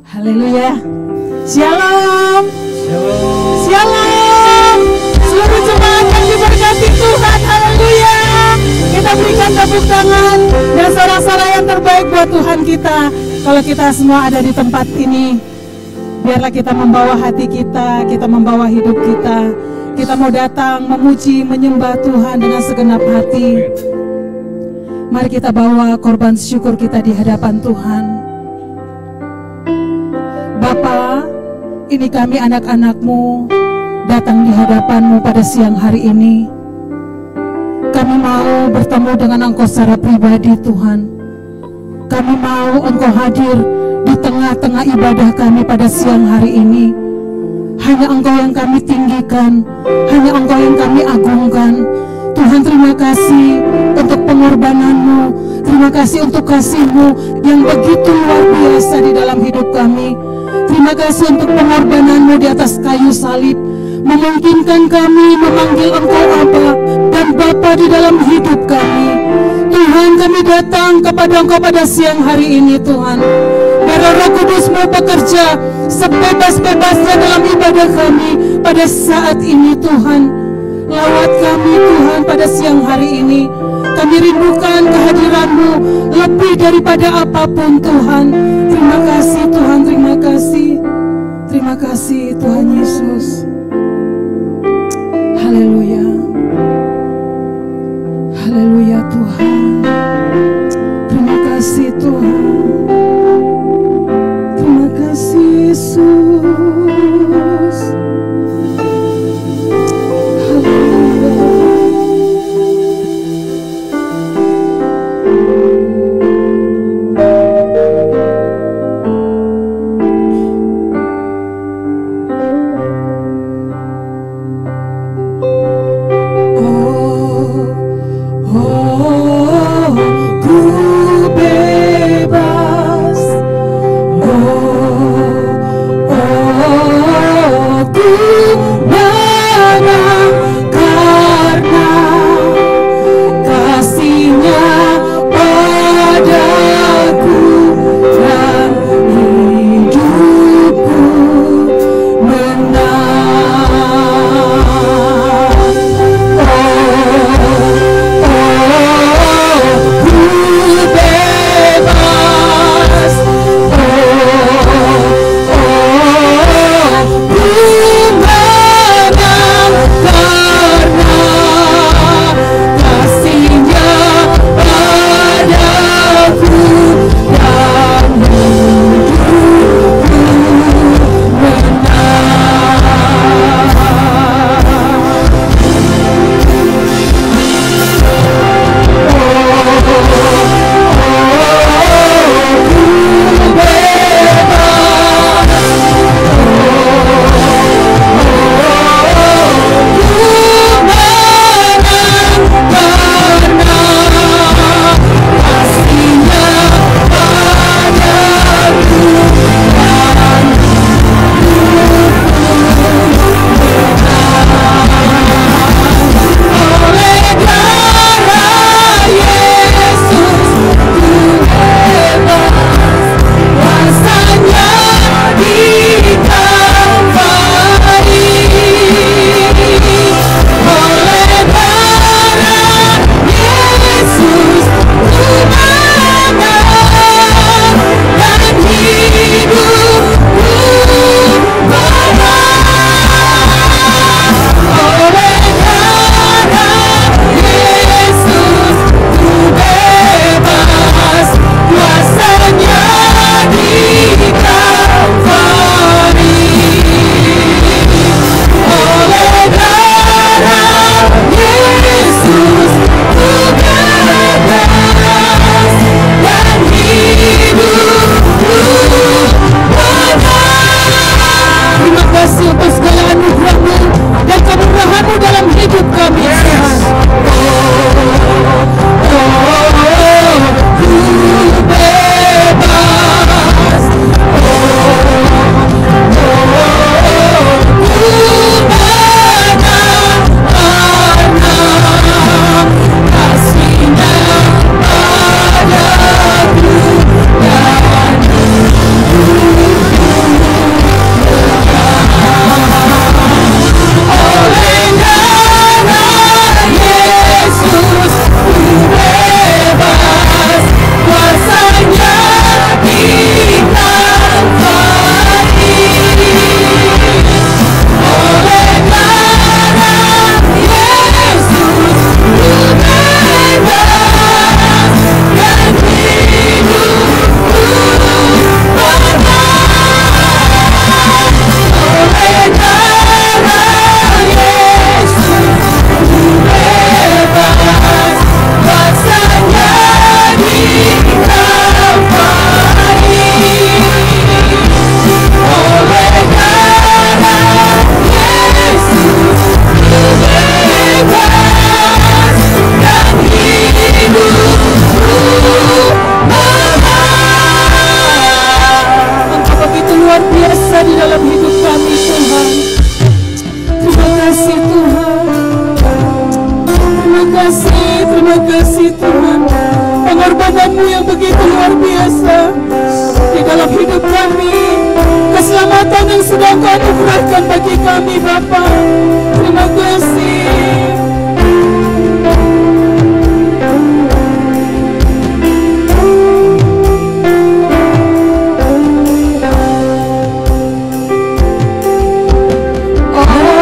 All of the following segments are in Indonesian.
Haleluya. Shalom. Shalom. Seluruh jemaat yang diberkati Tuhan. Haleluya. Kita berikan tepuk tangan dan sorak-sorai yang terbaik buat Tuhan kita. Kalau kita semua ada di tempat ini, biarlah kita membawa hati kita, kita membawa hidup kita. Kita mau datang memuji, menyembah Tuhan dengan segenap hati. Mari kita bawa korban syukur kita di hadapan Tuhan. Bapa, ini kami anak-anak-Mu datang di hadapan-Mu pada siang hari ini. Kami mau bertemu dengan Engkau secara pribadi, Tuhan. Kami mau Engkau hadir di tengah-tengah ibadah kami pada siang hari ini. Hanya Engkau yang kami tinggikan, hanya Engkau yang kami agungkan. Tuhan, terima kasih untuk pengorbanan-Mu, terima kasih untuk kasih-Mu yang begitu luar biasa di dalam hidup kami. Terima kasih untuk pengorbanan-Mu di atas kayu salib, memungkinkan kami memanggil Engkau Aba dan Bapa di dalam hidup kami. Tuhan, kami datang kepada Engkau pada siang hari ini, Tuhan. Biar Roh Kudus-Mu bekerja sebebas-bebasnya dalam ibadah kami pada saat ini, Tuhan. Lawat kami, Tuhan, pada siang hari ini. Kami rindukan kehadiran-Mu lebih daripada apapun, Tuhan. Terima kasih, Tuhan, terima kasih. Terima kasih, Tuhan Yesus. Haleluya. Haleluya, Tuhan. Terima kasih, Tuhan. Terima kasih, Yesus. terima kasih Tuhan, pengorbanan-Mu yang begitu luar biasa di dalam hidup kami, keselamatan yang sedang Kau anugerahkan bagi kami Bapa. Terima kasih. Oh,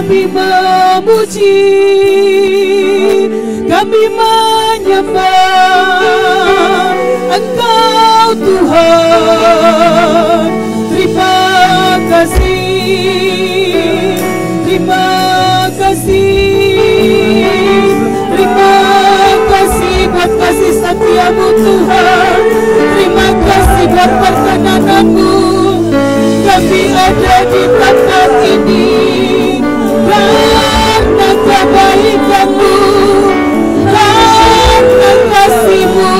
kami memuji, kami menyembah Engkau Tuhan. Terima kasih, terima kasih, terima kasih buat kasih setiamu Tuhan. Terima kasih buat perkenananmu. Kami ada di tempat ini karena kebaikanmu, karena kasihmu,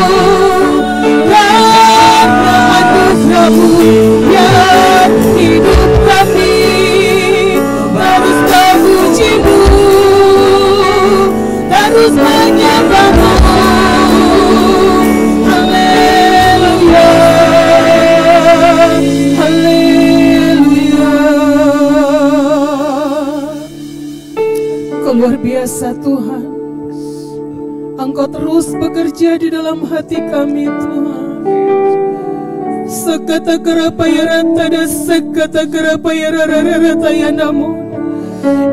karena anugerahmu yang hidup kami terus memujimu, terus menyembahmu. Haleluya, haleluya. Kau luar biasa Tuhan. Engkau terus bekerja di dalam hati kami Tuhan. Sekata kerapayarata dan sekata kerapayarata ya namun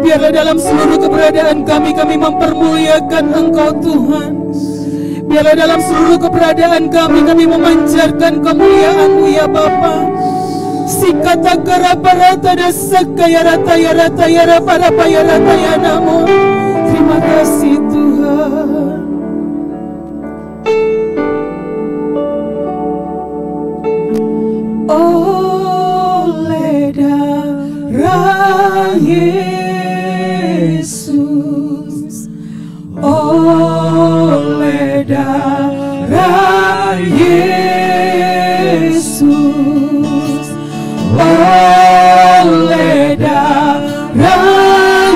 biarlah dalam seluruh keberadaan kami mempermuliakan Engkau Tuhan. Biarlah dalam seluruh keberadaan kami memancarkan kemuliaan-Mu ya Bapa. Sikata karaparata dan sekayarata yarata yaraparapayarata ya namun. Terima kasih Tuhan. Oleh darah Yesus, oleh darah Yesus, oleh darah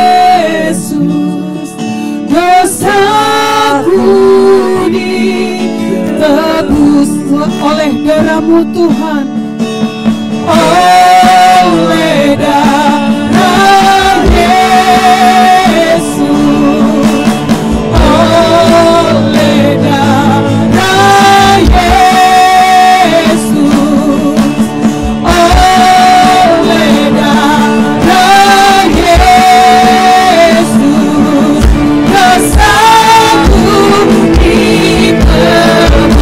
Yesus, dosaku ditebus oleh darah-Mu Tuhan. Oleh darah Yesus, oleh darah Yesus, oleh darah Yesus, dosaku ditebus.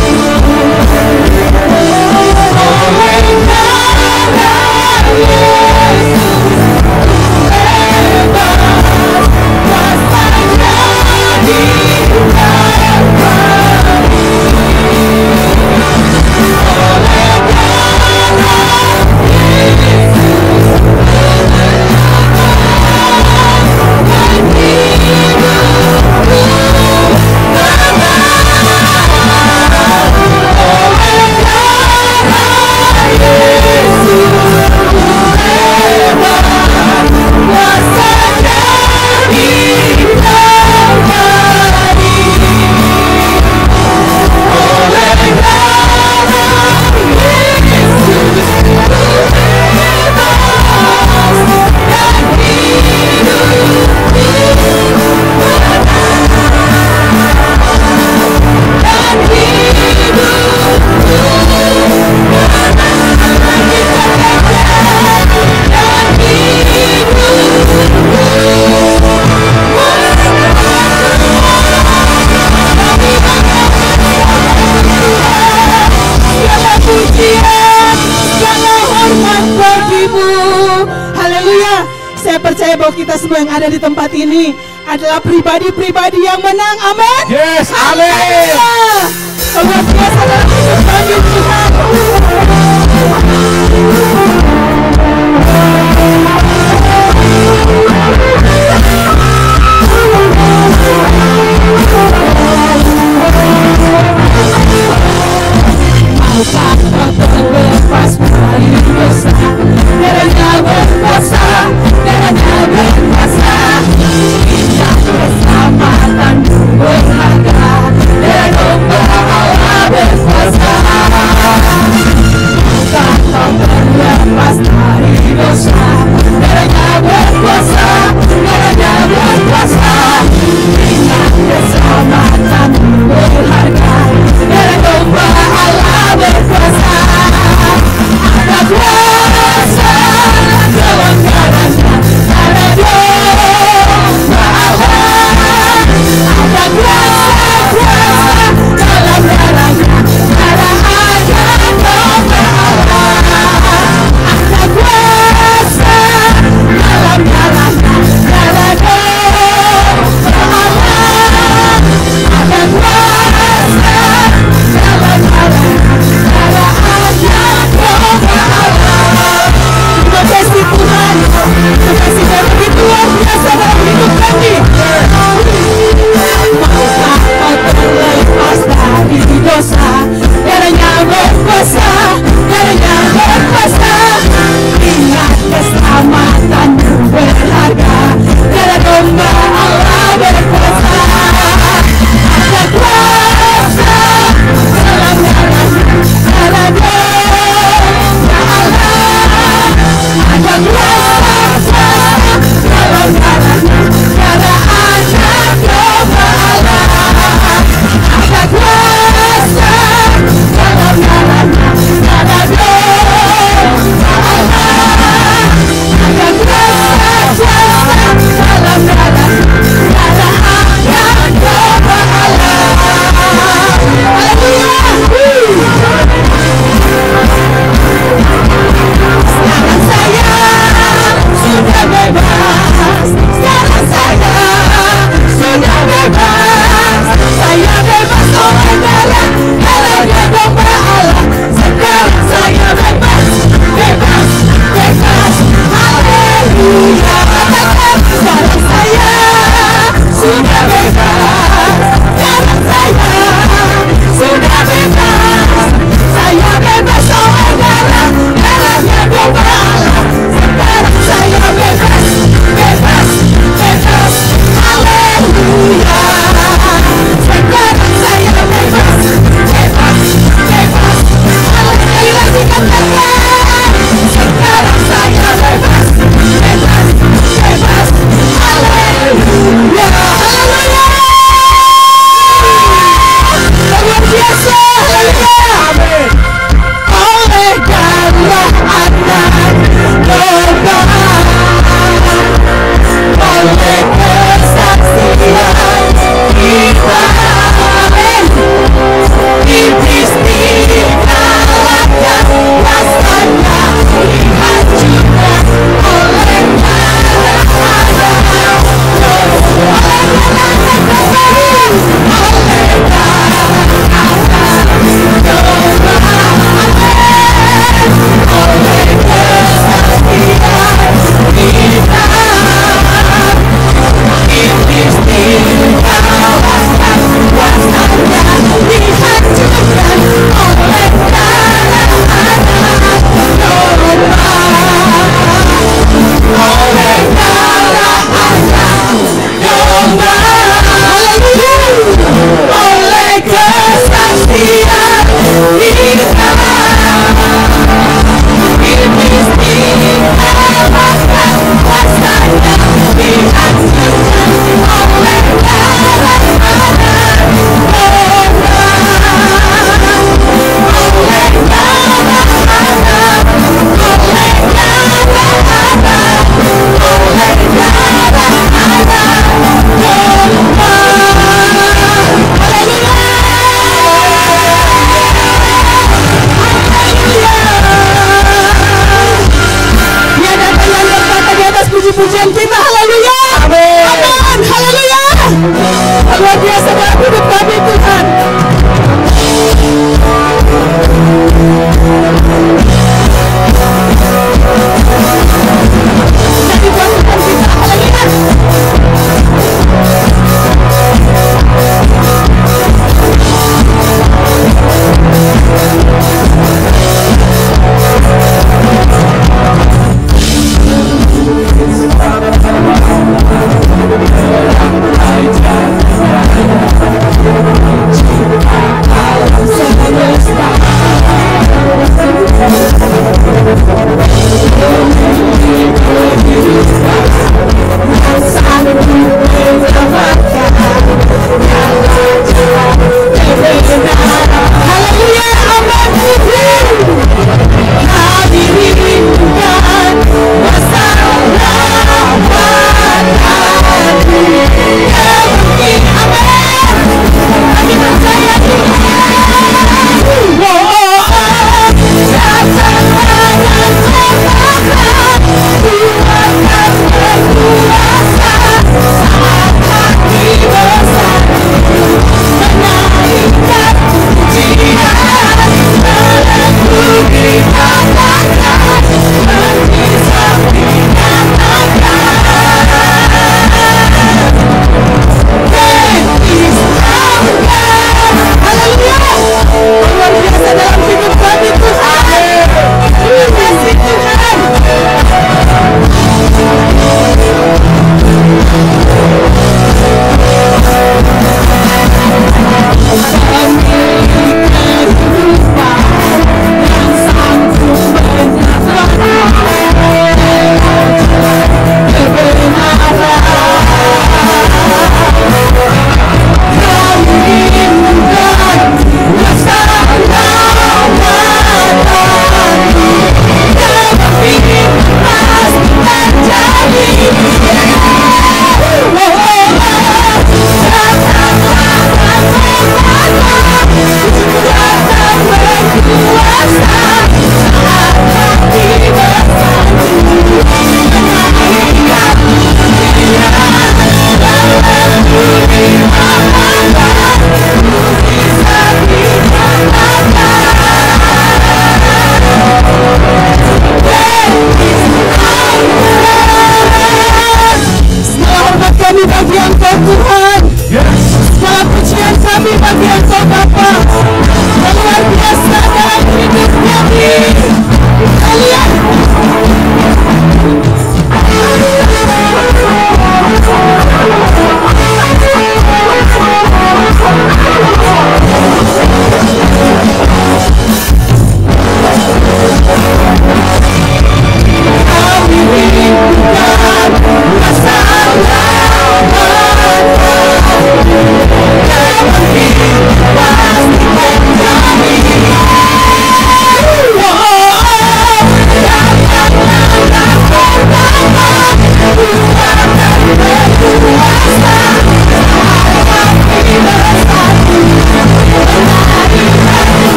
Kita semua yang ada di tempat ini adalah pribadi-pribadi yang menang. Amin. Yes, amin. Luar biasa dalam hidup kami Tuhan. Maukah kau terbebas dari dosa? Darahnya berkuasa, darahnya berkuasa. Indah keselamatan berharga, darah domba Allah berkuasa.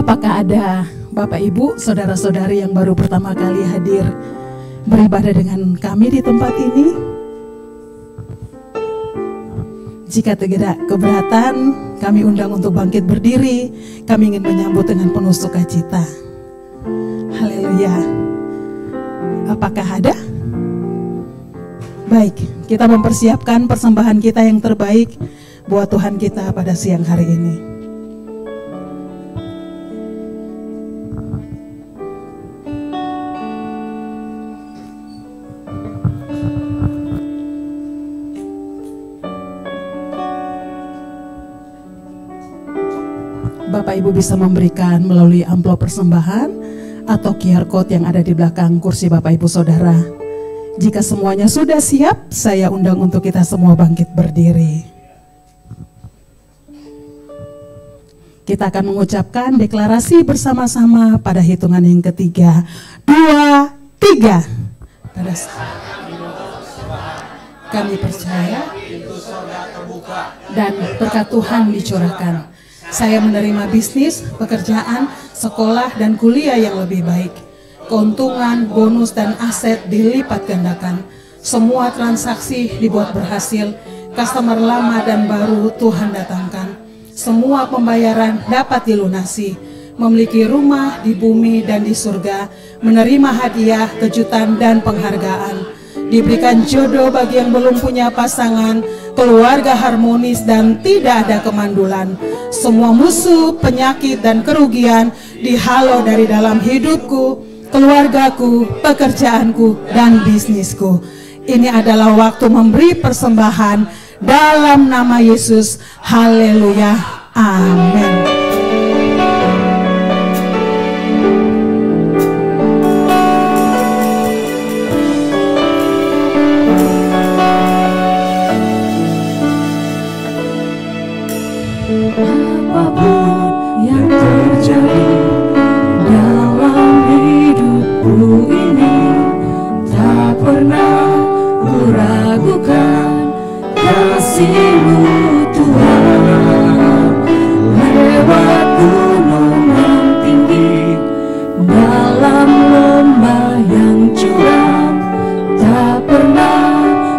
Apakah ada Bapak Ibu, saudara-saudari yang baru pertama kali hadir beribadah dengan kami di tempat ini? Jika tidak keberatan, kami undang untuk bangkit berdiri. Kami ingin menyambut dengan penuh sukacita. Haleluya. Apakah ada? Baik, kita mempersiapkan persembahan kita yang terbaik buat Tuhan kita pada siang hari ini. Bapak Ibu bisa memberikan melalui amplop persembahan atau QR code yang ada di belakang kursi Bapak Ibu Saudara. Jika semuanya sudah siap, saya undang untuk kita semua bangkit berdiri. Kita akan mengucapkan deklarasi bersama-sama pada hitungan yang ketiga. 2, 3. Kami percaya dan berkat Tuhan dicurahkan. Saya menerima bisnis, pekerjaan, sekolah, dan kuliah yang lebih baik. Keuntungan, bonus, dan aset dilipat gandakan. Semua transaksi dibuat berhasil. Customer lama dan baru Tuhan datangkan. Semua pembayaran dapat dilunasi. Memiliki rumah di bumi dan di surga. Menerima hadiah, kejutan, dan penghargaan. Diberikan jodoh bagi yang belum punya pasangan, keluarga harmonis dan tidak ada kemandulan. Semua musuh, penyakit dan kerugian dihalau dari dalam hidupku, keluargaku, pekerjaanku dan bisnisku. Ini adalah waktu memberi persembahan dalam nama Yesus. Haleluya. Amin. Apapun yang terjadi dalam hidupku ini, tak pernah kuragukan kasih-Mu Tuhan. Lewat gunung yang tinggi, dalam lembah yang curam, tak pernah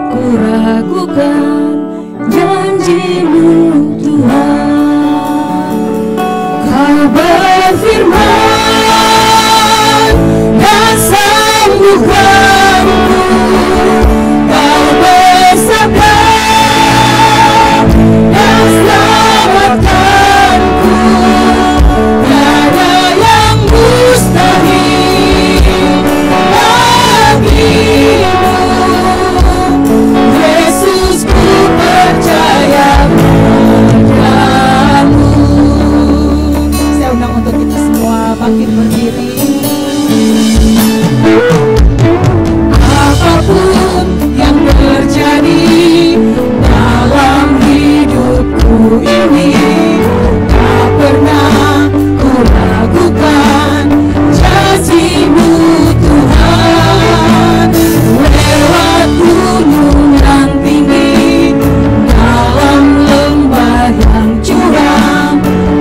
kuragukan janji-Mu Tuhan. Kau berfirman dan sembuhkanku, Kau bersabda dan selamatkanku. Tiada yang mustahil bagimu, Yesus, ku percaya padamu. Saya undang untuk kita semua bangkit berdiri. Apapun yang terjadi dalam hidupku ini, tak pernah kuragukan janji-Mu Tuhan. Lewat gunung yang tinggi, dalam lembah yang curam,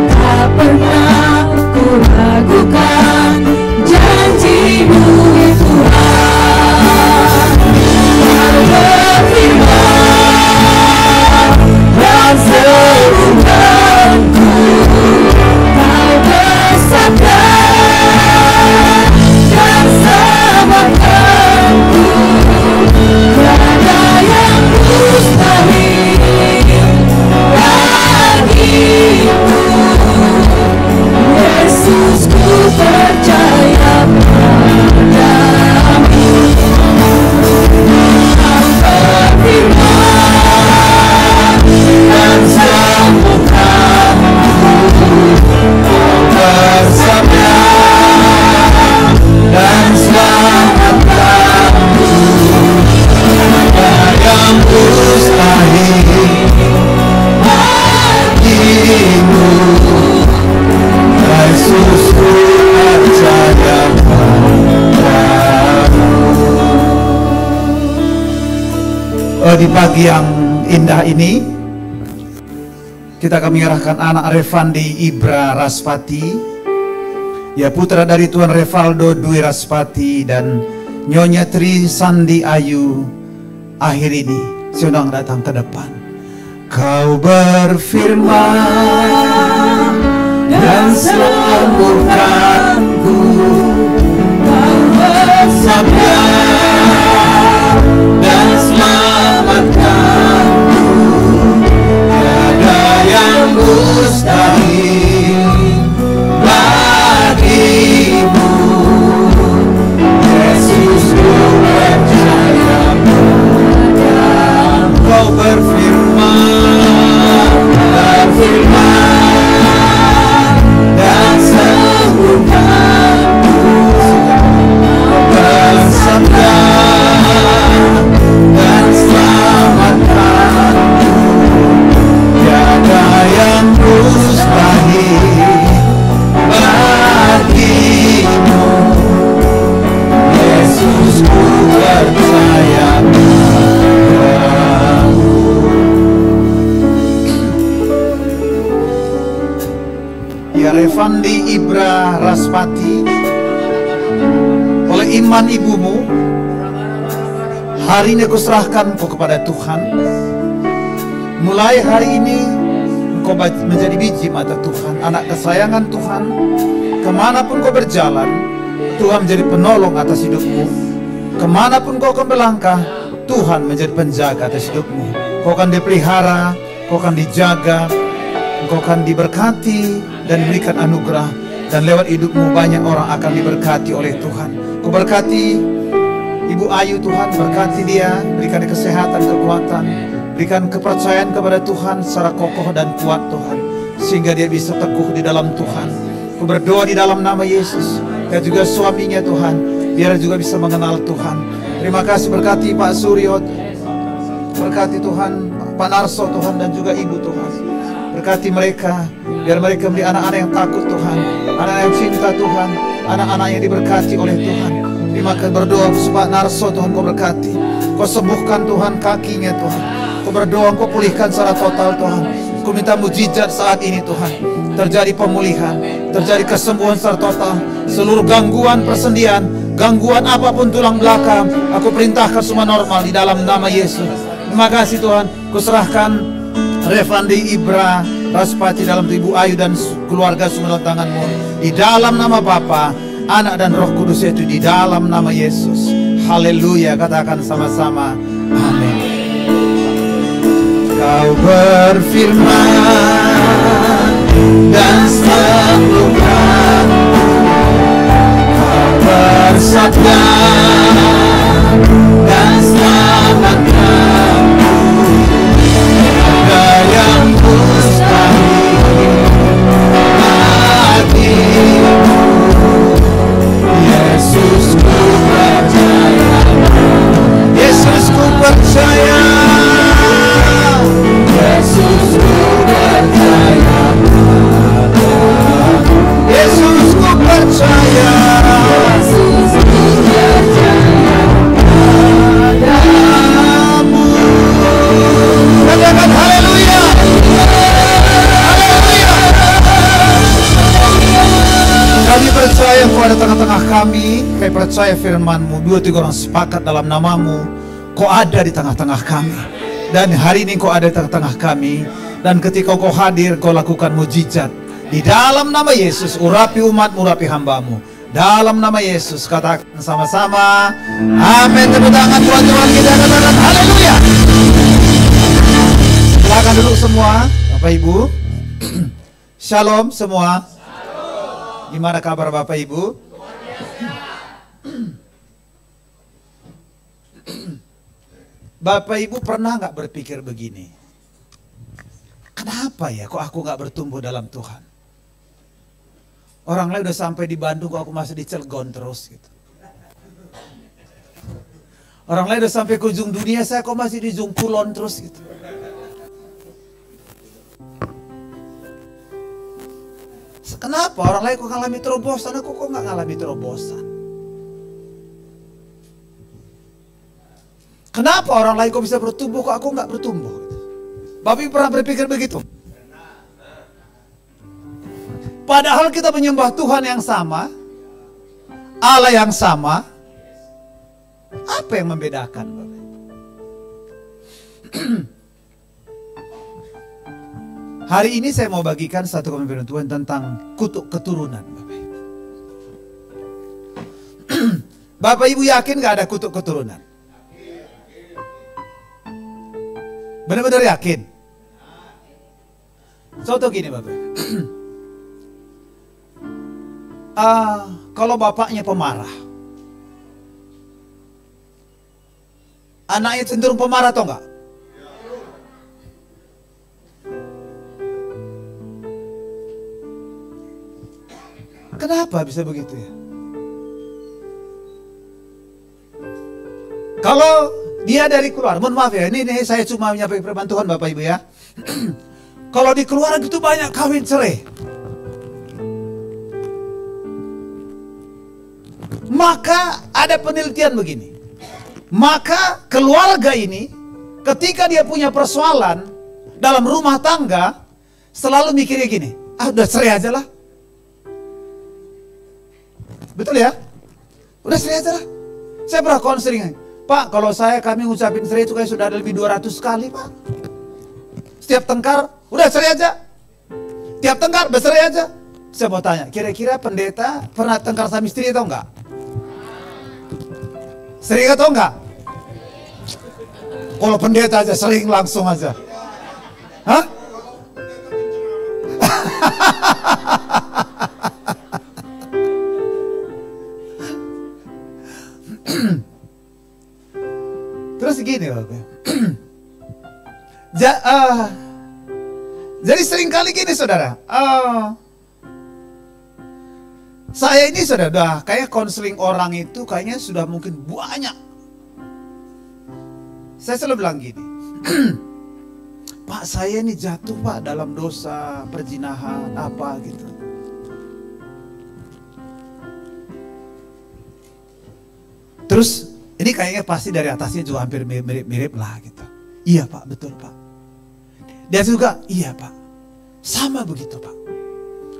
tak pernah kuragukan janji-Mu Tuhan. Kau berfirman dan sembuhkanku, Kau bersabda dan selamatkanku. Tiada yang mustahil bagimu, Yesus, ku percaya padamu. Kau berfirman dan sembuhkanku, Kau bersabda dan selamatkanku. Tiada yang mustahil bagimu, Yesus, ku percaya padamu. Di pagi yang indah ini, kita akan menyerahkan anak Revandi Ibra Raspati Ya putra dari Tuan Revaldo Dwi Raspati dan Nyonya Tri Sandi Ayu, akhir ini sedang datang ke depan. Kau berfirman dan sembuhkanku, Kau bersabda dan selamatkanku. Tiada yang mustahil bagimu, Yesus, ku percaya padamu. Kau berfirman dan sembuhkanku, bersabda dan selamatkanku. Tiada yang mustahil bagimu, Yesus, ku percaya padamu. Ya Revandi Ibra Raspati, oleh iman ibumu, hari ini aku serahkan kau kepada Tuhan. Mulai hari ini engkau menjadi biji mata Tuhan, anak kesayangan Tuhan. Kemanapun kau berjalan, Tuhan menjadi penolong atas hidupmu. Kemanapun kau akan melangkah, Tuhan menjadi penjaga atas hidupmu. Kau akan dipelihara, kau akan dijaga, engkau akan diberkati dan diberikan anugerah. Dan lewat hidupmu banyak orang akan diberkati oleh Tuhan. Kau berkati Ibu Ayu, Tuhan berkati dia, berikan dia kesehatan, kekuatan, berikan kepercayaan kepada Tuhan secara kokoh dan kuat Tuhan, sehingga dia bisa teguh di dalam Tuhan. Ku berdoa di dalam nama Yesus, dan juga suaminya Tuhan, biar juga bisa mengenal Tuhan. Terima kasih, berkati Pak Suryo, berkati Tuhan Pak Narso Tuhan, dan juga Ibu Tuhan. Berkati mereka, biar mereka menjadi anak-anak yang takut Tuhan, anak-anak yang cinta Tuhan, anak-anak yang diberkati oleh Tuhan. Terima kasih, berdoa supaya Narso Tuhan kau berkati, kau sembuhkan Tuhan kakinya Tuhan. Kau berdoa kau pulihkan secara total Tuhan. Ku minta mujizat saat ini Tuhan, terjadi pemulihan, terjadi kesembuhan secara total. Seluruh gangguan persendian, gangguan apapun tulang belakang, aku perintahkan semua normal di dalam nama Yesus. Terima kasih Tuhan, ku serahkan Revandi Ibra Raspati dalam Ibu Ayu dan keluarga semua dalam tanganmu. Di dalam nama Bapa, Anak dan Roh Kudus, itu di dalam nama Yesus. Haleluya, katakan sama-sama amin. Kau berfirman dan sembuhkanku, Kau bersabda dan selamatkanku. Tiada yang mustahil bagimu, Yesus, ku percaya. Yesus, ku percaya. Yesus, ku percaya. Yesus, ku percaya. Yesus, ku percaya padamu. Katakan haleluya. Haleluya. Kami percaya Kau ada tengah-tengah kami. Kami percaya firman-Mu, 2-3 orang sepakat dalam nama-Mu, Kau ada di tengah-tengah kami. Dan hari ini Kau ada di tengah-tengah kami. Dan ketika Kau hadir, Kau lakukan mujizat. Di dalam nama Yesus, urapi umat-Mu, urapi hamba-Mu. Dalam nama Yesus, katakan sama-sama amin. Tepuk tangan buat Tuhan kita, katakan haleluya. Silakan duduk semua Bapak Ibu. Shalom semua. Gimana kabar Bapak Ibu? Bapak Ibu pernah nggak berpikir begini? Kenapa ya kok aku nggak bertumbuh dalam Tuhan? Orang lain udah sampai di Bandung, kok aku masih di Cilegon terus gitu. Orang lain udah sampai ke ujung dunia, saya kok masih di ujung kulon terus gitu. Kenapa orang lain kok ngalami terobosan, aku kok nggak ngalami terobosan? Kenapa orang lain kok bisa bertumbuh, kok aku nggak bertumbuh? Bapak Ibu pernah berpikir begitu? Padahal kita menyembah Tuhan yang sama, Allah yang sama. Apa yang membedakan, Bapak? Hari ini saya mau bagikan satu firman Tuhan tentang kutuk keturunan, Bapak Ibu. Bapak Ibu yakin gak ada kutuk keturunan? Benar-benar yakin? Contoh gini, Bapak. Kalau bapaknya pemarah, anaknya cenderung pemarah atau enggak? Kenapa bisa begitu ya? Kalau dia dari keluarga, mohon maaf ya, ini saya cuma menyampaikan firman Tuhan Bapak Ibu ya. Kalau di keluarga itu banyak kawin cerai, maka ada penelitian begini. Maka keluarga ini ketika dia punya persoalan dalam rumah tangga, selalu mikirnya gini, udah cerai aja lah. Betul ya? Udah cerai aja lah. Saya pernah konseling, Pak, kalau kami ngucapin cerai itu kayak sudah ada lebih 200 kali, Pak. Setiap tengkar, udah cerai aja. Tiap tengkar, bercerai aja. Saya mau tanya, kira-kira pendeta pernah tengkar sama istri atau enggak? Sering atau enggak? Kalau pendeta aja sering langsung aja. Hah? Terus gini Bapak. Jadi sering kali gini saudara. Saya ini sudah kayak konseling orang itu kayaknya sudah mungkin banyak. Saya selalu bilang gini, Pak, saya ini jatuh Pak dalam dosa perzinahan apa gitu. Terus ini kayaknya pasti dari atasnya juga hampir mirip-mirip lah gitu. Iya Pak, betul Pak. Dia juga, iya Pak, sama begitu Pak.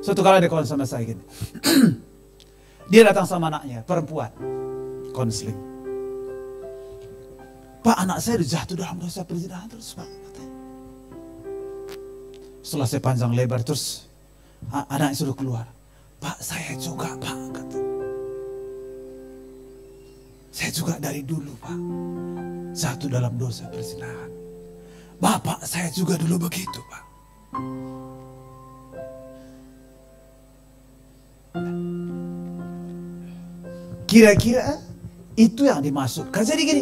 Suatu kali dia konseling sama saya gini. Dia datang sama anaknya, perempuan, konseling. Pak, anak saya udah jatuh dalam dosa perzinahan terus Pak, katanya. Setelah saya panjang lebar terus, anaknya suruh keluar. Pak, saya juga Pak, katanya. Saya juga dari dulu Pak, jatuh dalam dosa perzinahan. Bapak saya juga dulu begitu Pak. Kira-kira itu yang dimaksudkan. Jadi gini,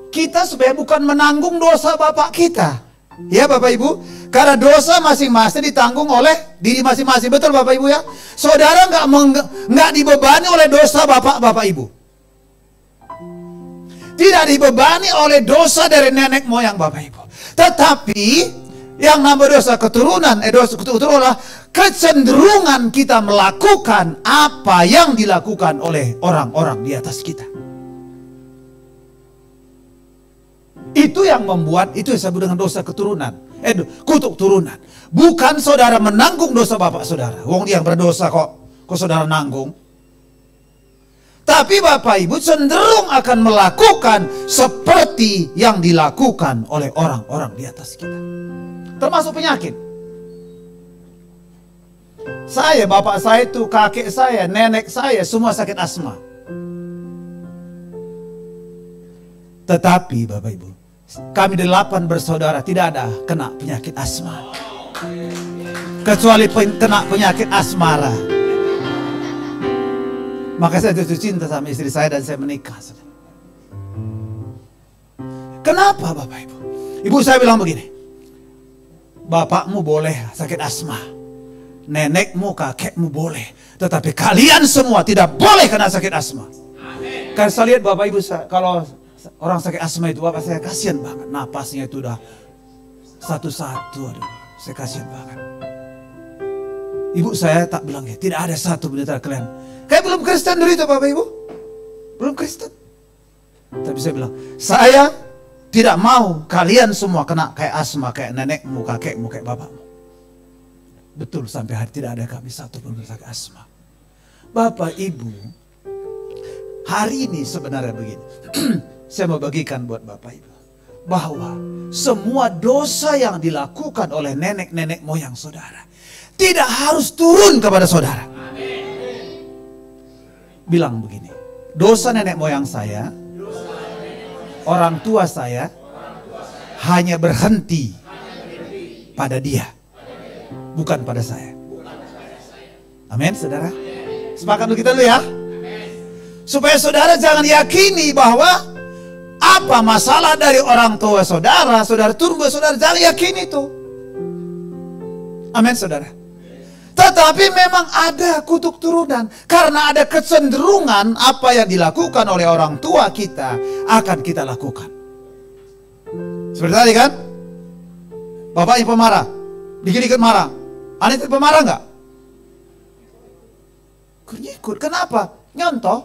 kita supaya bukan menanggung dosa bapak kita. Ya Bapak Ibu, karena dosa masing-masing ditanggung oleh diri masing-masing. Betul Bapak Ibu ya. Saudara nggak dibebani oleh dosa bapak Ibu. Tidak dibebani oleh dosa dari nenek moyang Bapak Ibu. Tetapi yang namanya dosa keturunan, dosa keturunan adalah kecenderungan kita melakukan apa yang dilakukan oleh orang-orang di atas kita. Itu yang membuat, itu yang disebut dengan dosa keturunan. Kutuk turunan. Bukan saudara menanggung dosa bapak saudara. Wong dia berdosa kok saudara nanggung. Tapi Bapak Ibu cenderung akan melakukan seperti yang dilakukan oleh orang-orang di atas kita. Termasuk penyakit. Saya, bapak saya itu, kakek saya, nenek saya, semua sakit asma. Tetapi Bapak Ibu, kami 8 bersaudara tidak ada kena penyakit asma. Kecuali kena penyakit asmara. Maka saya jatuh cinta sama istri saya dan saya menikah. Kenapa Bapak Ibu? Ibu saya bilang begini, bapakmu boleh sakit asma, nenekmu, kakekmu boleh, tetapi kalian semua tidak boleh kena sakit asma. Karena saya lihat Bapak Ibu, kalau orang sakit asma itu, Bapak saya kasihan banget, napasnya itu udah satu-satu, aduh, saya kasihan banget. Ibu saya tak bilang ya, tidak ada satu di antara kalian. Kayak belum Kristen dulu itu Bapak Ibu, belum Kristen. Tapi saya bilang, saya tidak mau kalian semua kena kayak asma, kayak nenekmu, kakekmu, kayak bapakmu. Betul, sampai hari tidak ada kami satu pun bersaksi asma. Bapak Ibu, hari ini sebenarnya begini. Saya mau bagikan buat Bapak Ibu. Bahwa semua dosa yang dilakukan oleh nenek-nenek moyang saudara tidak harus turun kepada saudara. Bilang begini, dosa nenek moyang saya, orang tua saya, hanya berhenti pada dia, bukan pada saya. Amin, saudara. Sepakat dulu kita dulu ya. Supaya saudara jangan yakini bahwa apa masalah dari orang tua saudara, saudara turun ke saudara, jangan yakini itu. Amin, saudara. Tetapi memang ada kutuk turunan. Karena ada kecenderungan apa yang dilakukan oleh orang tua kita akan kita lakukan. Seperti tadi kan, bapaknya pemarah, dikit-dikit marah. Anak itu pemarah nggak? Ikut. Kenapa? Nyontoh.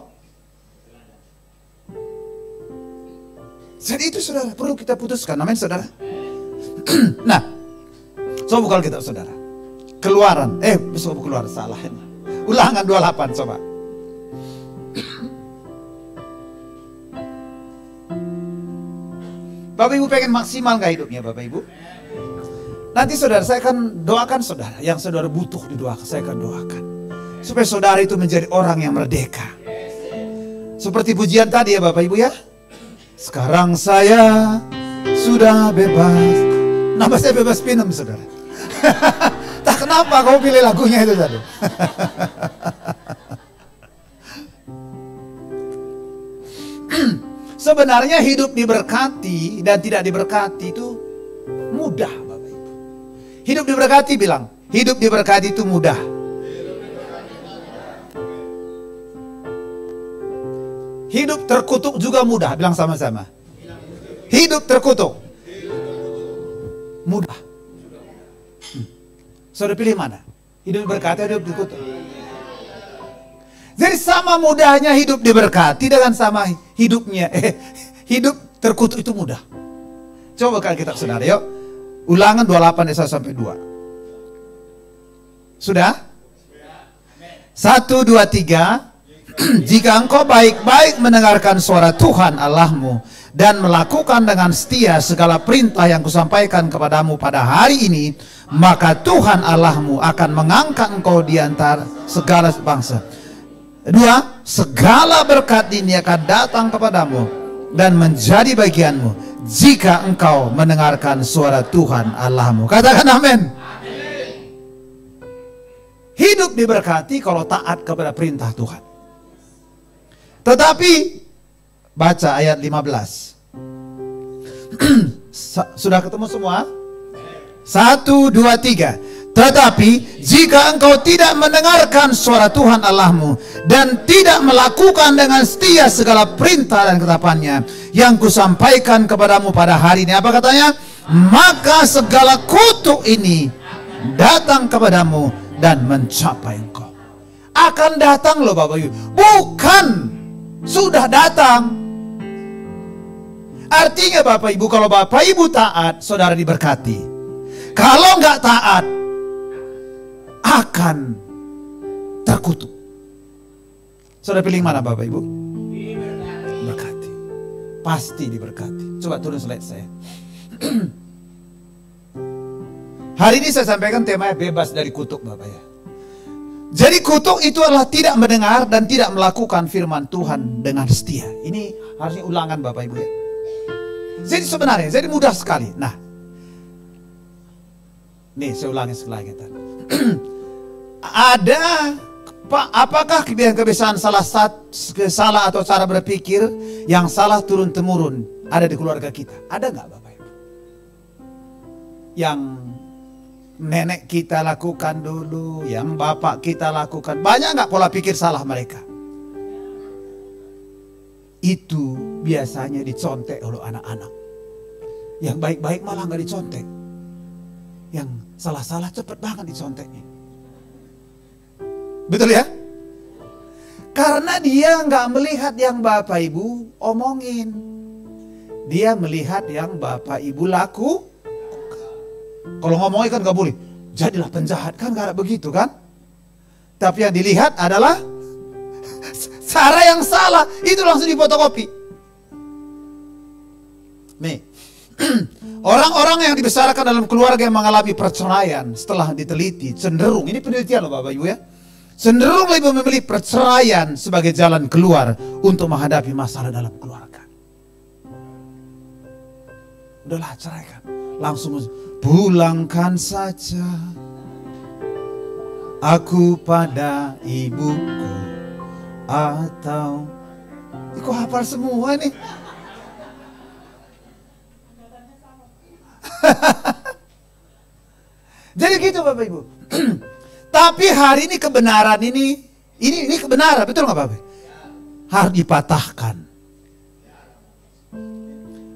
Jadi itu saudara, perlu kita putuskan. Amin, saudara. Nah, coba buka Alkitab saudara. Keluaran, keluaran salah. Ulangan 28 coba. Bapak Ibu pengen maksimal gak hidupnya Bapak Ibu? Nanti saudara, saya akan doakan saudara. Yang saudara butuh didoakan, saya akan doakan. Supaya saudara itu menjadi orang yang merdeka. Seperti pujian tadi ya Bapak Ibu ya. Sekarang saya sudah bebas. Nama saya bebas minum saudara. Tak kenapa kau pilih lagunya itu tadi. Sebenarnya hidup diberkati dan tidak diberkati itu mudah Bapak Ibu. Hidup diberkati bilang, hidup diberkati itu mudah. Hidup terkutuk juga mudah, bilang sama-sama. Hidup terkutuk mudah. Saudara pilih mana? Hidup diberkati atau hidup terkutuk? Jadi sama mudahnya hidup diberkati dengan sama hidupnya hidup terkutuk itu mudah. Coba kalau kita saudara yuk. Ulangan 28 ayat 1 sampai 2. Sudah? 1, 2, 3. Jika engkau baik-baik mendengarkan suara Tuhan Allahmu dan melakukan dengan setia segala perintah yang kusampaikan kepadamu pada hari ini, maka Tuhan Allahmu akan mengangkat engkau di antara segala bangsa. 2. Segala berkat ini akan datang kepadamu dan menjadi bagianmu jika engkau mendengarkan suara Tuhan Allahmu. Katakan amin. Hidup diberkati kalau taat kepada perintah Tuhan. Tetapi baca ayat 15. Sudah ketemu semua? 1, 2, 3. Tetapi jika engkau tidak mendengarkan suara Tuhan Allahmu dan tidak melakukan dengan setia segala perintah dan ketetapannya yang kusampaikan kepadamu pada hari ini, apa katanya? Maka segala kutuk ini datang kepadamu dan mencapai engkau. Akan datang loh Bapak Ibu. Bukan sudah datang. Artinya Bapak Ibu, kalau Bapak Ibu taat, saudara diberkati. Kalau nggak taat, akan terkutuk. Saudara pilih mana Bapak Ibu? Diberkati. Pasti diberkati. Coba turun slide saya. Hari ini saya sampaikan temanya bebas dari kutuk Bapak ya. Jadi kutuk itu adalah tidak mendengar dan tidak melakukan firman Tuhan dengan setia. Ini harusnya ulangan Bapak Ibu ya. Jadi sebenarnya, jadi mudah sekali. Nah, nih saya ulangi sekali lagi tadi. Ada apakah kebiasaan salah atau cara berpikir yang salah turun temurun ada di keluarga kita? Ada nggak Bapak Ibu? Yang nenek kita lakukan dulu, yang bapak kita lakukan, banyak nggak pola pikir salah mereka? Itu biasanya dicontek oleh anak-anak. Yang baik-baik malah nggak dicontek. Yang salah-salah cepet banget diconteknya. Betul ya? Karena dia nggak melihat yang Bapak Ibu omongin. Dia melihat yang Bapak Ibu laku. Kalau ngomongin kan nggak boleh. jadilah penjahat. Kan gak ada begitu kan? Tapi yang dilihat adalah cara yang salah. Itu langsung difotokopi. Nih, orang-orang yang dibesarkan dalam keluarga yang mengalami perceraian, setelah diteliti cenderung, ini penelitian loh Bapak Ibu ya, cenderung lebih memilih perceraian sebagai jalan keluar untuk menghadapi masalah dalam keluarga. Udahlah, ceraikan. Langsung pulangkan saja aku pada ibuku, atau kok hafal semua nih. Jadi gitu Bapak Ibu. Tapi hari ini kebenaran ini kebenaran, betul nggak Bapak? Harus dipatahkan,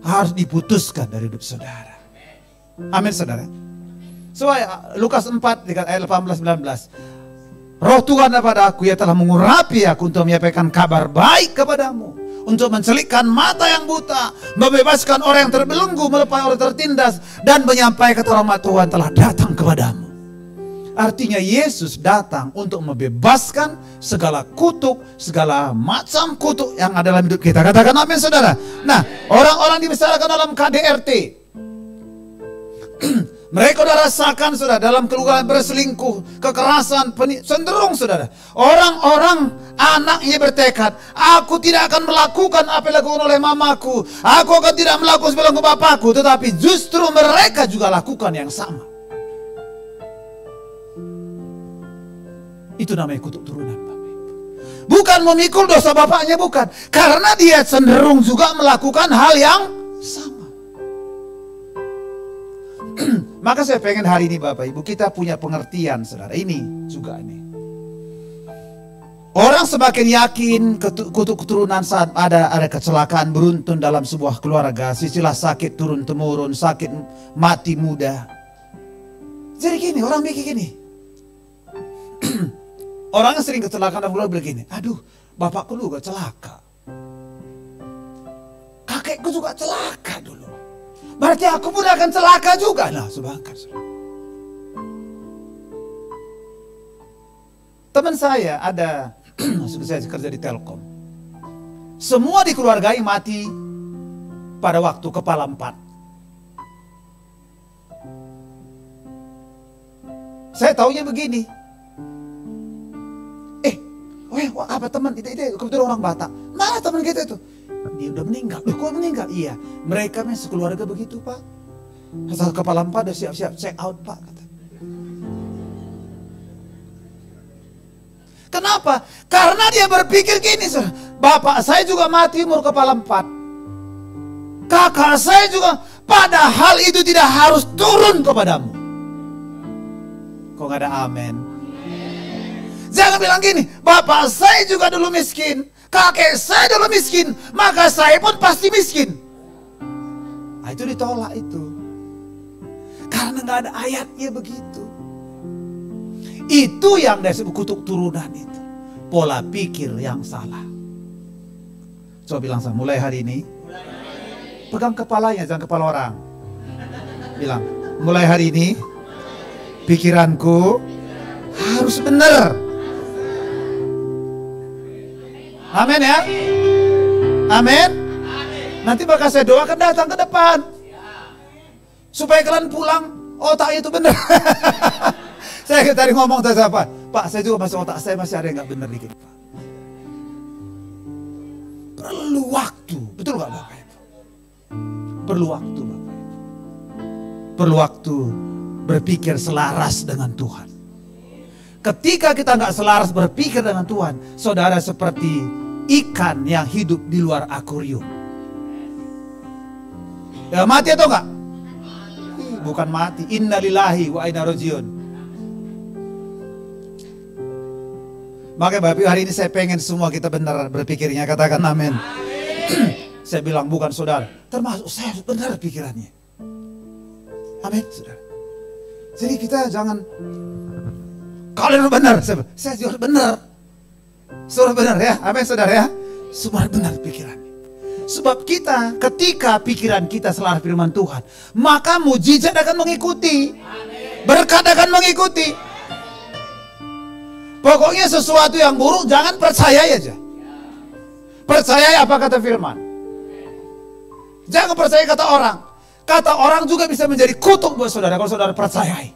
harus diputuskan dari hidup saudara. Amin saudara. Soalnya Lukas 4 ayat 18-19. Roh Tuhan kepada aku, ia telah mengurapi aku untuk menyampaikan kabar baik kepadamu, untuk mencelikkan mata yang buta, membebaskan orang yang terbelenggu, melepaskan orang tertindas, dan menyampaikan rahmat Tuhan telah datang kepadamu. Artinya Yesus datang untuk membebaskan segala kutuk, segala macam kutuk yang ada dalam hidup kita. Katakan amin saudara. Nah, orang-orang dibesarkan dalam KDRT, mereka sudah rasakan saudara dalam keluarga berselingkuh, kekerasan, cenderung saudara. Orang-orang anaknya bertekad, aku tidak akan melakukan apa yang dilakukan oleh mamaku, aku akan tidak melakukan seperti bapakku, tetapi justru mereka juga lakukan yang sama. Itu namanya kutuk turunan Bapak. Bukan memikul dosa bapaknya, bukan. Karena dia cenderung juga melakukan hal yang sama. Maka saya pengen hari ini Bapak Ibu kita punya pengertian saudara. Ini juga ini. Orang semakin yakin kutuk keturunan saat ada kecelakaan beruntun dalam sebuah keluarga. Sisilah sakit turun temurun, sakit mati muda. Jadi gini, orang mikir gini. Orang yang sering kecelakaan dalam keluarga begini, aduh bapakku juga celaka, kakekku juga celaka dulu, berarti aku pun akan celaka juga. Nah, subhanallah. Teman saya ada, saya kerja di Telkom. Semua di keluargai mati pada waktu kepala 4. Saya taunya begini. Apa teman itu kebetulan orang Batak. Mana teman kita itu? Dia udah meninggal. Loh, kok meninggal? Iya, mereka sekeluarga begitu Pak. Asal kepala 4 udah siap-siap check out Pak. Kata. Kenapa? Karena dia berpikir gini, bapak saya juga mati umur kepala 4. Kakak saya juga, padahal itu tidak harus turun kepadamu. Kok gak ada amin? Jangan bilang gini, bapak saya juga dulu miskin, kakek saya dulu miskin, maka saya pun pasti miskin. Nah, itu ditolak itu. Karena gak ada ayatnya begitu. Itu yang disebut kutuk turunan itu. Pola pikir yang salah. Coba bilang sama, mulai hari ini, pegang kepalanya, jangan kepala orang. Bilang, mulai hari ini, pikiranku harus benar. Amin ya. Amin. Nanti bakal saya doakan datang ke depan. Supaya kalian pulang otak itu benar. Saya tadi ngomong tadi apa? Pak, saya juga masih otak saya masih ada yang nggak benar dikit Pak. Perlu waktu, betul nggak Bapak Ibu? Perlu waktu Bapak Ibu. Perlu waktu berpikir selaras dengan Tuhan. Ketika kita nggak selaras berpikir dengan Tuhan, saudara seperti ikan yang hidup di luar akuarium. Ya mati atau enggak? Bukan mati. Innalillahi wa inna rajiun. Maka Bapak hari ini saya pengen semua kita benar berpikirnya. Katakan amin. Saya bilang bukan saudara, termasuk saya benar pikirannya. Amin saudara. Jadi kita jangan, kalian benar, saya juga benar. Saudara benar ya, amin saudara ya. Semua benar pikirannya. Sebab kita, ketika pikiran kita selaras firman Tuhan, maka mujizat akan mengikuti. berkat akan mengikuti. Pokoknya sesuatu yang buruk jangan percayai aja. Percayai apa kata firman. Jangan percaya kata orang. Kata orang juga bisa menjadi kutuk buat saudara kalau saudara percayai.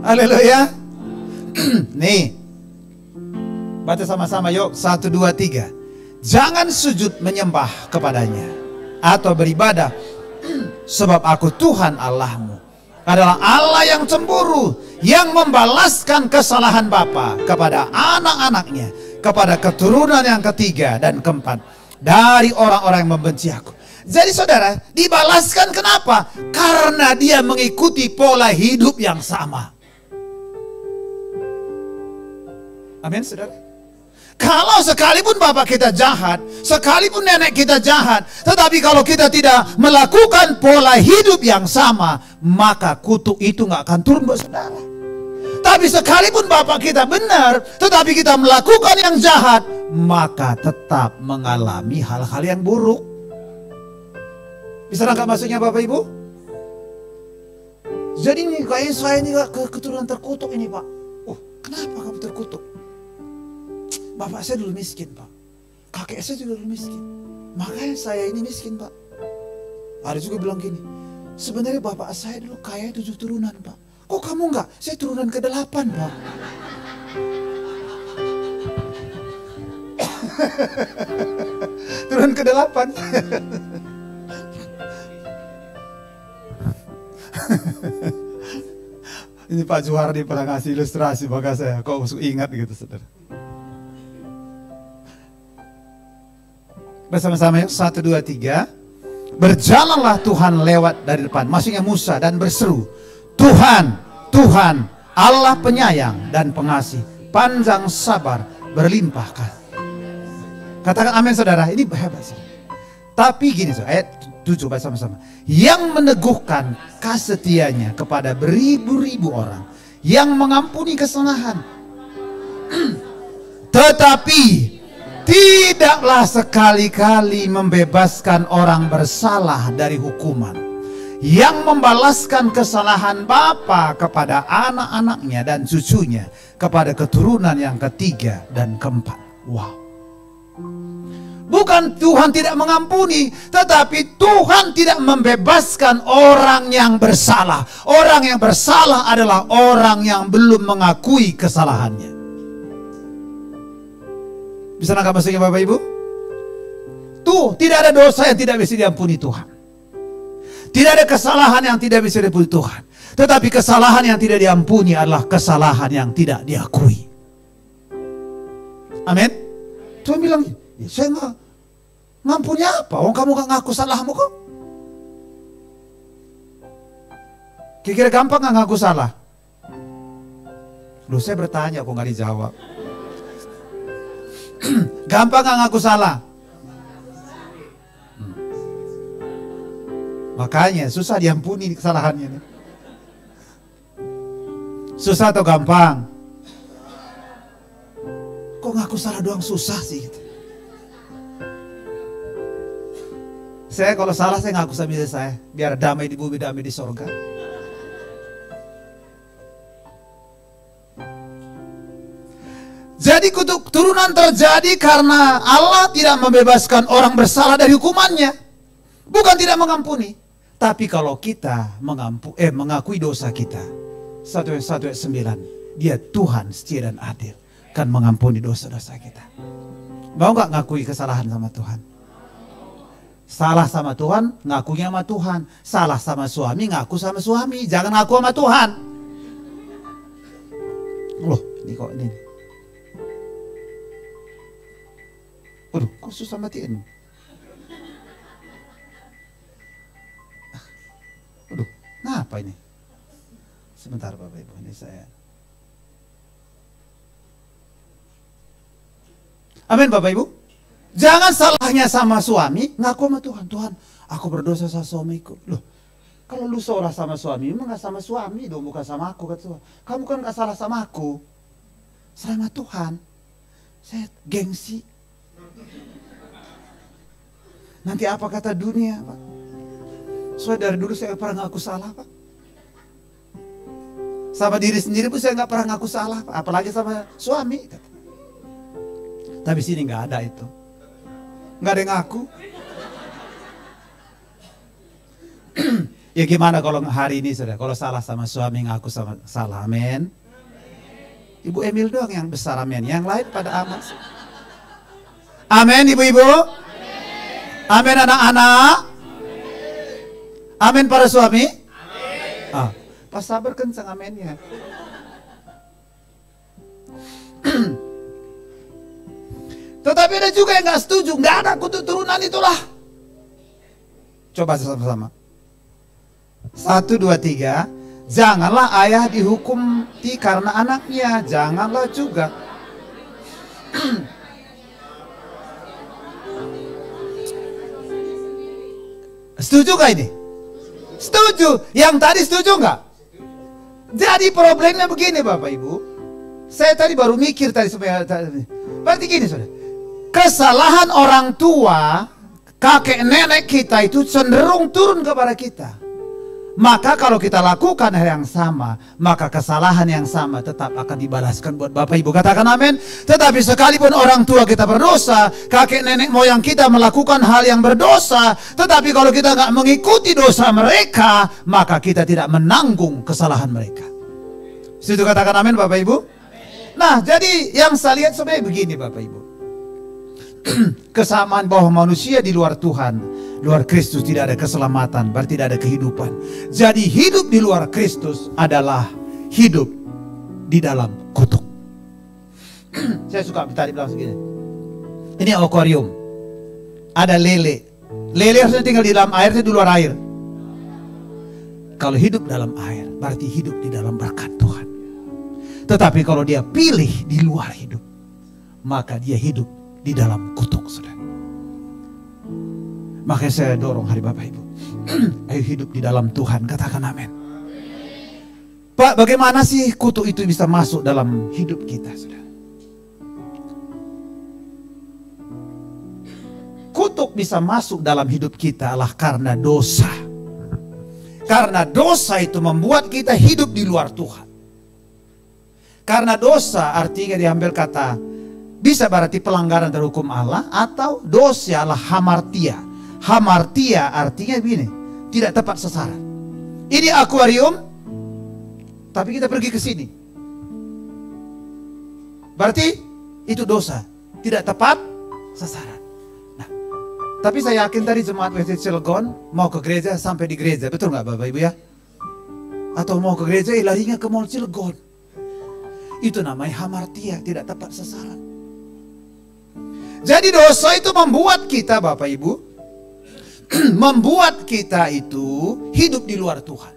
Haleluya. Nih, baca sama-sama yuk. 1, 2, 3. Jangan sujud menyembah kepadanya atau beribadah, sebab aku Tuhan Allahmu adalah Allah yang cemburu, yang membalaskan kesalahan bapa kepada anak-anaknya, kepada keturunan yang ketiga dan keempat dari orang-orang yang membenci aku. Jadi saudara, dibalaskan kenapa? Karena dia mengikuti pola hidup yang sama. Amin saudara. Kalau sekalipun bapak kita jahat, sekalipun nenek kita jahat, tetapi kalau kita tidak melakukan pola hidup yang sama, maka kutuk itu nggak akan turun buat saudara. Tapi sekalipun bapak kita benar, tetapi kita melakukan yang jahat, maka tetap mengalami hal-hal yang buruk. Bisa nangkap maksudnya bapak ibu? Jadi ini kayak saya ini keturunan terkutuk ini pak. Oh, kenapa kamu terkutuk? Bapak saya dulu miskin pak, kakek saya juga dulu miskin, makanya saya ini miskin pak. Ada juga bilang gini, sebenarnya bapak saya dulu kaya 7 turunan pak. Kok kamu enggak? Saya turunan ke-8 pak. Turunan ke-8. Ini Pak Juhardi pernah ngasih ilustrasi maka saya kok ingat gitu saudara. Bersama-sama yuk, 1, 2, 3. Berjalanlah Tuhan lewat dari depan, maksudnya Musa, dan berseru, Tuhan, Tuhan, Allah penyayang dan pengasih, panjang sabar, berlimpah kasih. Katakan amin saudara, ini hebat sih. Tapi gini saudara, ayat 7 baca sama-sama. Yang meneguhkan kesetianya kepada beribu-ribu orang, yang mengampuni kesalahan. Tetapi tidaklah sekali-kali membebaskan orang bersalah dari hukuman, yang membalaskan kesalahan bapa kepada anak-anaknya dan cucunya, kepada keturunan yang ketiga dan keempat. Wow. Bukan Tuhan tidak mengampuni, tetapi Tuhan tidak membebaskan orang yang bersalah. Orang yang bersalah adalah orang yang belum mengakui kesalahannya. Bisa nangkap maksudnya Bapak Ibu? Tuh, tidak ada dosa yang tidak bisa diampuni Tuhan. Tidak ada kesalahan yang tidak bisa diampuni Tuhan. Tetapi kesalahan yang tidak diampuni adalah kesalahan yang tidak diakui. Amin. Tuhan bilang, ya, saya nggak ngampuni apa? Oh, kamu nggak ngaku salahmu kok. Kira-kira gampang nggak ngaku salah? Loh, saya bertanya kok nggak dijawab. Gampang nggak ngaku salah? Makanya susah diampuni kesalahannya. Susah atau gampang? Kok ngaku salah doang susah sih? Gitu. Saya kalau salah saya ngaku sama diri saya, biar damai di bumi, damai di sorga. Jadi kutuk turunan terjadi karena Allah tidak membebaskan orang bersalah dari hukumannya. Bukan tidak mengampuni. Tapi kalau kita mengakui dosa kita, 1 ayat 9, Dia Tuhan setia dan adil, kan mengampuni dosa-dosa kita. Mau gak ngakui kesalahan sama Tuhan? Salah sama Tuhan, ngakunya sama Tuhan. Salah sama suami, ngaku sama suami. Jangan ngaku sama Tuhan. Loh, ini kok ini. Waduh, kok susah matiin? Waduh, ngapa ini? Sebentar Bapak Ibu, ini saya. Amin Bapak Ibu. Jangan salahnya sama suami, ngaku sama Tuhan. Tuhan, aku berdosa sama suamiku. Loh, kalau lu salah sama suami, emang gak sama suami dong, bukan sama aku, kata Tuhan. Kamu kan gak salah sama aku, sama Tuhan. Saya gengsi. Nanti apa kata dunia, Pak? Soalnya dari dulu saya pernah ngaku salah, Pak. Sama diri sendiri pun saya nggak pernah ngaku salah, apalagi sama suami. Tapi sini nggak ada itu, nggak ada yang ngaku. Ya gimana kalau hari ini sudah, kalau salah sama suami ngaku sama salah, amin. Ibu Emil doang yang besar, amin. Yang lain pada aman. Amin ibu-ibu. Amin anak-anak. Amin para suami. Ah, pas sabar kencang aminnya. Tetapi ada juga yang nggak setuju, nggak ada kutuk turunan itulah. Coba sama-sama. 1, 2, 3. Janganlah ayah dihukum karena anaknya, janganlah juga. Setuju gak ini? Setuju. Yang tadi setuju nggak? Jadi problemnya begini Bapak Ibu. Saya tadi baru mikir tadi supaya berarti gini saudara. Kesalahan orang tua, kakek nenek kita itu cenderung turun kepada kita. Maka kalau kita lakukan hal yang sama, maka kesalahan yang sama tetap akan dibalaskan buat Bapak Ibu. Katakan amin. Tetapi sekalipun orang tua kita berdosa, kakek nenek moyang kita melakukan hal yang berdosa, tetapi kalau kita nggak mengikuti dosa mereka, maka kita tidak menanggung kesalahan mereka. Setuju katakan amin Bapak Ibu? Nah, jadi yang saya lihat sebenarnya begini Bapak Ibu. Kesamaan bahwa manusia di luar Tuhan, luar Kristus tidak ada keselamatan, berarti tidak ada kehidupan. Jadi hidup di luar Kristus adalah hidup di dalam kutuk. Saya suka tadi bilang segini. Ini akuarium. Ada lele. Lele harusnya tinggal di dalam air, di luar air. Kalau hidup dalam air, berarti hidup di dalam berkat Tuhan. Tetapi kalau dia pilih di luar hidup, maka dia hidup di dalam kutuk, saudara. Makanya saya dorong hari Bapak Ibu, ayo hidup di dalam Tuhan, katakan amin. Pak, bagaimana sih kutuk itu bisa masuk dalam hidup kita, saudara? Kutuk bisa masuk dalam hidup kita adalah karena dosa. Karena dosa itu membuat kita hidup di luar Tuhan. Karena dosa artinya diambil kata, bisa berarti pelanggaran dari hukum Allah, atau dosa adalah hamartia. Hamartia artinya begini, tidak tepat sasaran. Ini akuarium, tapi kita pergi ke sini. Berarti itu dosa, tidak tepat sasaran. Nah, tapi saya yakin tadi jemaat WT Cilegon mau ke gereja, sampai di gereja, betul nggak Bapak Ibu ya? Atau mau ke gereja, larinya ke Mall Cilegon. Itu namanya hamartia, tidak tepat sasaran. Jadi dosa itu membuat kita Bapak Ibu, membuat kita itu hidup di luar Tuhan.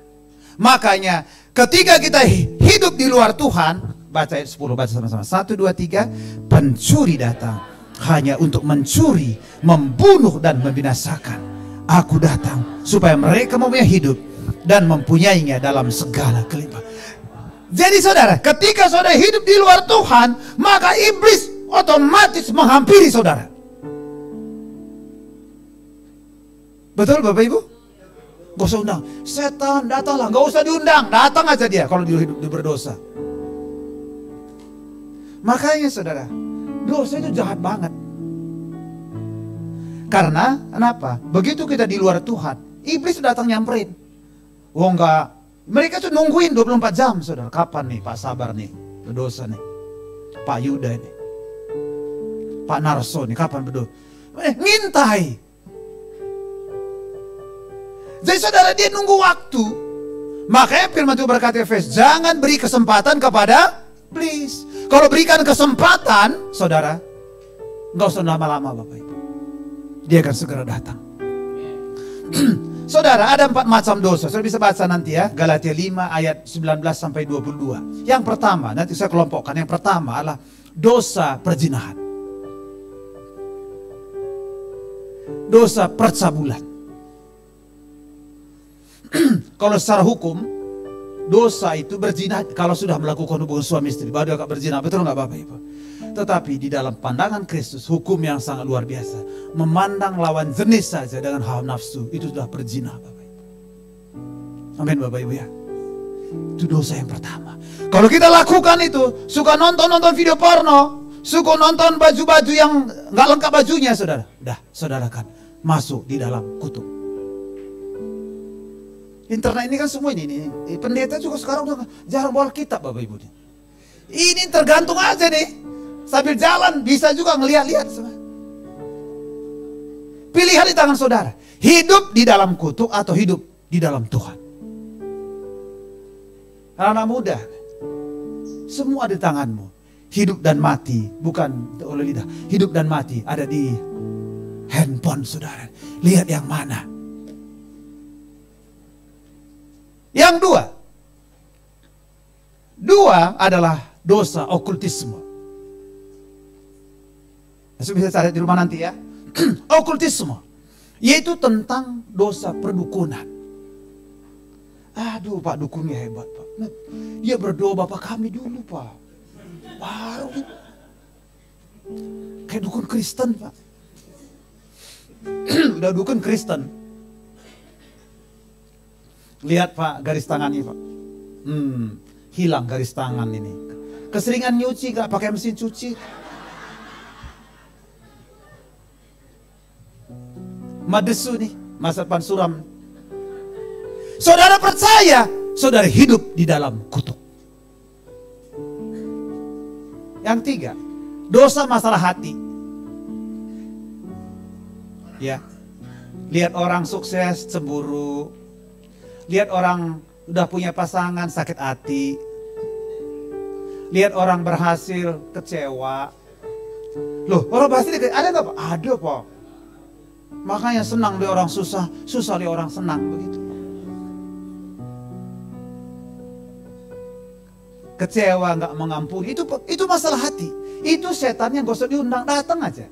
Makanya ketika kita hidup di luar Tuhan, baca ayat 10, baca sama-sama. 1, 2, 3. Pencuri datang hanya untuk mencuri, membunuh dan membinasakan. Aku datang supaya mereka mempunyai hidup dan mempunyainya dalam segala kelimpahan. Jadi saudara, ketika saudara hidup di luar Tuhan, maka iblis otomatis menghampiri saudara. Betul Bapak Ibu? Gak usah undang, setan datanglah, gak usah diundang, datang aja dia kalau dia hidup berdosa. Makanya saudara, dosa itu jahat banget. Karena kenapa? Begitu kita di luar Tuhan, iblis datang nyamperin. Wah enggak, mereka tuh nungguin 24 jam saudara. Kapan nih Pak Sabar nih berdosa nih, Pak Yuda ini, Pak Narso nih kapan berdosa? Ngintai. Jadi saudara, dia nunggu waktu. Makanya firman Tuhan berkata Efes, jangan beri kesempatan kepada iblis. Kalau berikan kesempatan, saudara, nggak usah lama-lama Bapak Ibu, dia akan segera datang. Saudara, ada 4 macam dosa. Saudara bisa baca nanti ya, Galatia 5 ayat 19 sampai 22. Yang pertama, nanti saya kelompokkan. Yang pertama adalah dosa perzinahan, dosa percabulan. Kalau secara hukum, dosa itu berzina kalau sudah melakukan hubungan suami istri, baru agak berzina, betul nggak Bapak Ibu? Tetapi di dalam pandangan Kristus, hukum yang sangat luar biasa. Memandang lawan jenis saja dengan hawa nafsu, itu sudah berzina Bapak Ibu. Amin Bapak Ibu ya. Itu dosa yang pertama. Kalau kita lakukan itu, suka nonton video porno, suka nonton baju-baju yang nggak lengkap bajunya, saudara. Dah, saudara kan masuk di dalam kutuk. Internet ini kan semua ini. Pendeta juga sekarang udah jarang bawa kitab, Bapak Ibu. Ini tergantung aja nih. Sambil jalan bisa juga ngelihat-lihat. Pilihan di tangan saudara. Hidup di dalam kutuk atau hidup di dalam Tuhan. Anak muda, semua di tanganmu. Hidup dan mati bukan oleh lidah. Hidup dan mati ada di handphone saudara. Lihat yang mana. Yang dua adalah dosa okultisme. Bisa cari di rumah nanti ya. Okultisme, yaitu tentang dosa perdukunan. Aduh, Pak, dukunnya hebat, Pak. Dia berdoa Bapak kami dulu, Pak. Baru kayak dukun Kristen, Pak. Udah dukun Kristen. Lihat, Pak, garis tangannya, Pak. Hilang garis tangan ini. Keseringan nyuci, gak pakai mesin cuci. Madesu nih, masa depan suram. Saudara percaya, saudara hidup di dalam kutuk. Yang tiga, dosa masalah hati. Ya, lihat orang sukses cemburu, lihat orang udah punya pasangan sakit hati, lihat orang berhasil kecewa. Loh, orang berhasil ada nggak, Pak? Ada, Pak. Makanya senang lihat orang susah, susah lihat orang senang begitu. Kecewa, nggak mengampuni, itu masalah hati. Itu setan yang gak usah diundang, datang aja.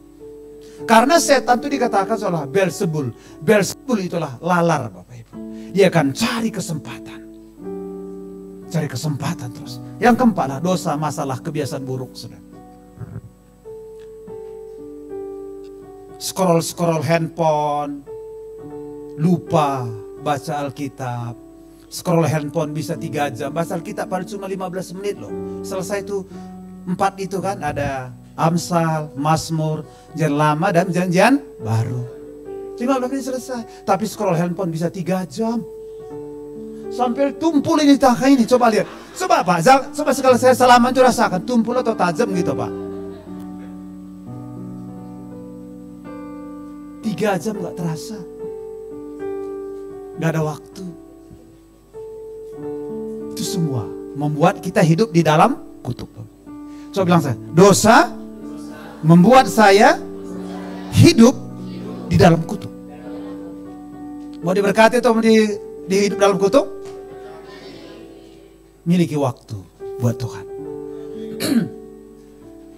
Karena setan itu dikatakan seolah Beelzebul. Beelzebul itulah lalar, Bapak Ibu. Dia akan cari kesempatan. Cari kesempatan terus. Yang keempat lah dosa masalah kebiasaan buruk, saudara. Scroll handphone, lupa baca Alkitab. Scroll handphone bisa 3 jam, baca Alkitab paling cuma 15 menit loh. Selesai itu 4 itu kan, ada Amsal, Mazmur, Janjian Lama dan Janjian Baru. 15 menit selesai. Tapi scroll handphone bisa 3 jam. Sampai tumpul ini tangkai ini, coba lihat. Coba Pak, coba sekali saya salaman itu rasakan, tumpul atau tajam gitu Pak. 3 jam gak terasa. Gak ada waktu. Itu semua membuat kita hidup di dalam kutuk. Coba bilang saya, dosa membuat saya hidup di dalam kutuk. Mau diberkati atau mau di hidup dalam kutuk? Miliki waktu buat Tuhan.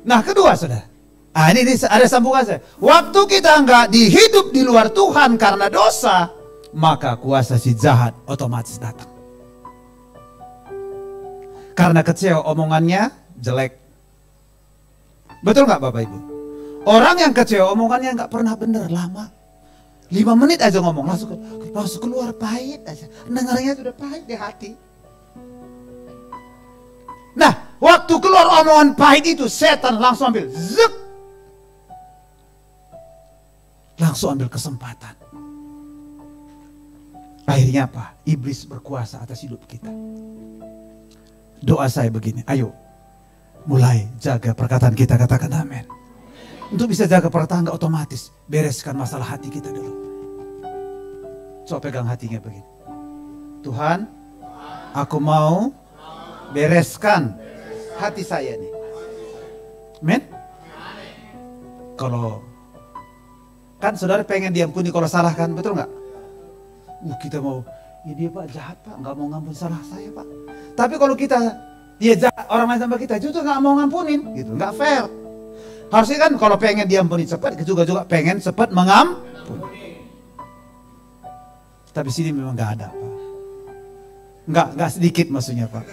Nah kedua saudara, ini ada sambungan saya. Waktu kita nggak dihidup di luar Tuhan karena dosa, maka kuasa si jahat otomatis datang. Karena kecewa omongannya jelek. Betul nggak Bapak Ibu? Orang yang kecewa omongannya nggak pernah benar, lama. 5 menit aja ngomong langsung keluar pahit aja. Dengarnya sudah pahit di hati. Nah, waktu keluar omongan pahit itu setan langsung ambil zek. Langsung ambil kesempatan. Akhirnya apa? Iblis berkuasa atas hidup kita. Doa saya begini, ayo mulai jaga perkataan kita, katakan amin. Untuk bisa jaga perkataan gak otomatis, bereskan masalah hati kita dulu. Coba pegang hatinya begini. Tuhan, aku mau bereskan hati saya nih. Amin. Kalau kan saudara pengen diampuni kalau salah kan, betul nggak? Kita mau, ya dia Pak jahat Pak, nggak mau ngampun salah saya Pak. Tapi kalau dia jahat, orang lain sama kita juga nggak mau ngampunin, gitu, nggak fair. Harusnya kan kalau pengen diampuni cepat, juga pengen cepat mengampuni. Tapi sini memang nggak ada Pak. Nggak sedikit maksudnya Pak.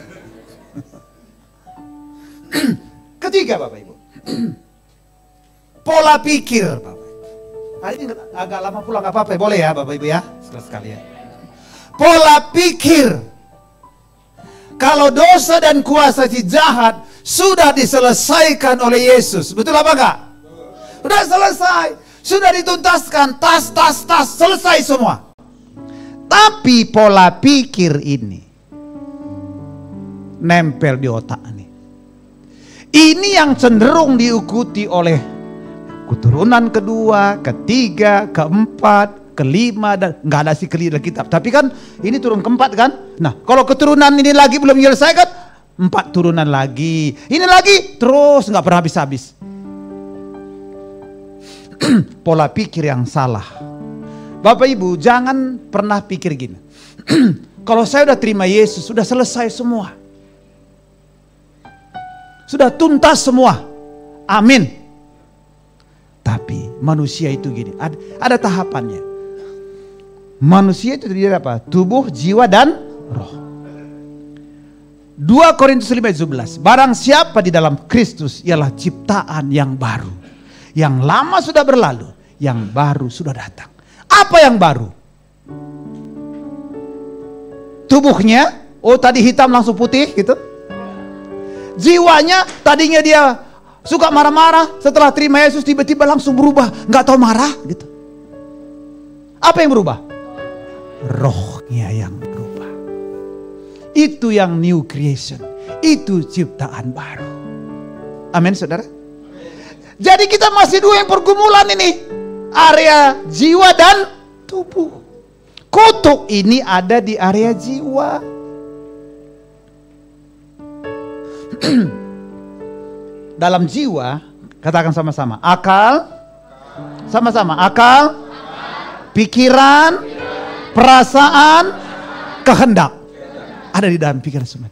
Ketiga Bapak Ibu, pola pikir Bapak Ibu. Hari ini agak lama pulang nggak apa-apa, boleh ya Bapak Ibu ya, sekali ya. Pola pikir Kalau dosa dan kuasa si jahat sudah diselesaikan oleh Yesus. Betul apa enggak? Sudah selesai. Sudah dituntaskan. Tas, selesai semua. Tapi pola pikir ini nempel di otak ini. Ini yang cenderung diikuti oleh keturunan kedua, ketiga, keempat, kelima, dan nggak ada si kelima kitab. Tapi kan ini turun keempat kan. Nah, kalau keturunan ini lagi belum menyelesaikan, 4 turunan lagi, ini lagi, terus nggak pernah habis-habis. Pola pikir yang salah. Bapak Ibu, jangan pernah pikir gini. Kalau saya udah terima Yesus, sudah selesai semua. Sudah tuntas semua. Amin. Tapi manusia itu gini, ada tahapannya. Manusia itu terdiri apa? Tubuh, jiwa, dan roh. 2 Korintus 5:11. Barang siapa di dalam Kristus ialah ciptaan yang baru. Yang lama sudah berlalu, yang baru sudah datang. Apa yang baru? Tubuhnya, oh tadi hitam langsung putih gitu. Jiwanya, tadinya dia suka marah-marah, setelah terima Yesus tiba-tiba langsung berubah, nggak tahu marah gitu. Apa yang berubah? Rohnya yang berubah. Itu yang new creation. Itu ciptaan baru. Amin, saudara. Jadi kita masih 2 yang pergumulan ini. Area jiwa dan tubuh. Kutuk ini ada di area jiwa. Dalam jiwa, katakan sama-sama, akal, sama-sama, akal, pikiran, perasaan, kehendak. Ada di dalam pikiran semua.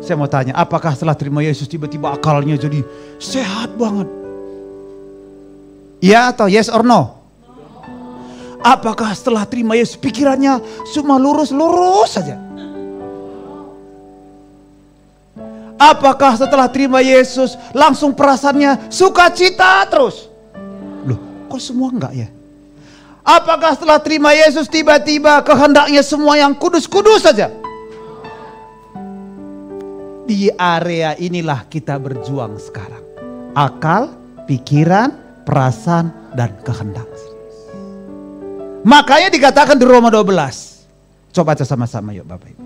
Saya mau tanya, apakah setelah terima Yesus tiba-tiba akalnya jadi sehat banget? Ya atau yes or no? Apakah setelah terima Yesus pikirannya cuma lurus-lurus saja? Apakah setelah terima Yesus langsung perasaannya sukacita terus? Loh, kok semua enggak ya? Apakah setelah terima Yesus tiba-tiba kehendaknya semua yang kudus-kudus saja? Di area inilah kita berjuang sekarang. Akal, pikiran, perasaan, dan kehendak. Makanya dikatakan di Roma 12. Coba baca sama-sama yuk Bapak Ibu.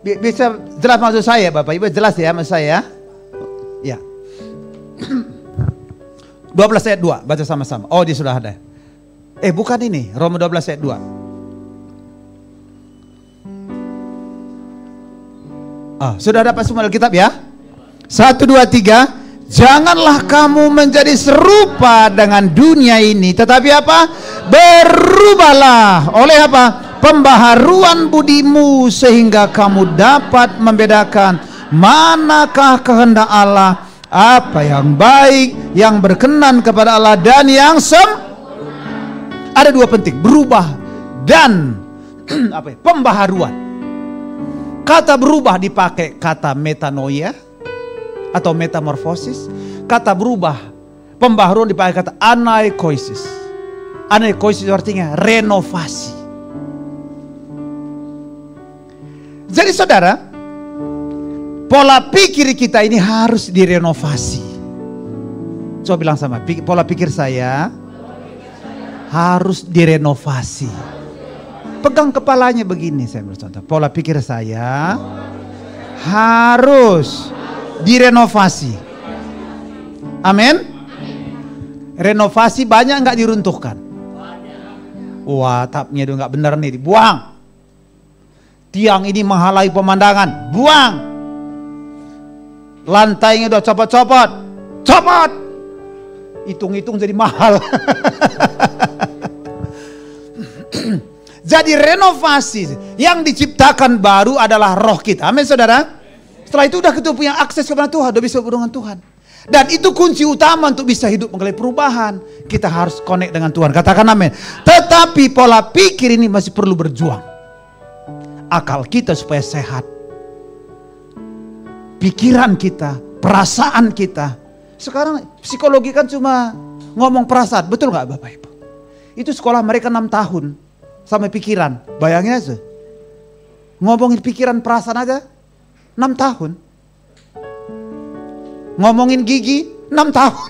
Bisa jelas maksud saya Bapak Ibu, jelas ya maksud saya? Ya. 12 ayat 2, baca sama-sama. Oh, dia sudah ada. Bukan ini, Roma 12 ayat 2. Sudah dapat semua Alkitab ya? 1, 2, 3. Janganlah kamu menjadi serupa dengan dunia ini, tetapi apa? Berubahlah oleh apa? Pembaharuan budimu, sehingga kamu dapat membedakan manakah kehendak Allah, apa yang baik, yang berkenan kepada Allah, dan yang ada 2 penting, berubah dan pembaharuan. Kata berubah dipakai kata metanoia atau metamorfosis. Kata berubah, pembaharuan dipakai kata anaikoisis. Anaikoisis artinya renovasi. Jadi saudara, pola pikir kita ini harus direnovasi. Coba bilang sama, pola pikir saya harus direnovasi. Pegang kepalanya begini, saya bercontoh. Pola pikir saya harus direnovasi. Amin. Renovasi banyak nggak diruntuhkan? Wah, atapnya itu nggak benar nih, dibuang. Tiang ini menghalangi pemandangan, buang. Lantainya udah copot-copot, copot. Hitung-hitung jadi mahal. Jadi renovasi yang diciptakan baru adalah roh kita. Amin saudara. Setelah itu udah kita punya akses kepada Tuhan, udah bisa berhubungan Tuhan. Dan itu kunci utama untuk bisa hidup mengalami perubahan. Kita harus connect dengan Tuhan. Katakan amin. Tetapi pola pikir ini masih perlu berjuang. Akal kita supaya sehat. Pikiran kita, perasaan kita. Sekarang psikologi kan cuma ngomong perasaan. Betul gak Bapak Ibu? Itu sekolah mereka 6 tahun. Sampai pikiran. Bayangin aja. Ngomongin pikiran perasaan aja 6 tahun. Ngomongin gigi 6 tahun.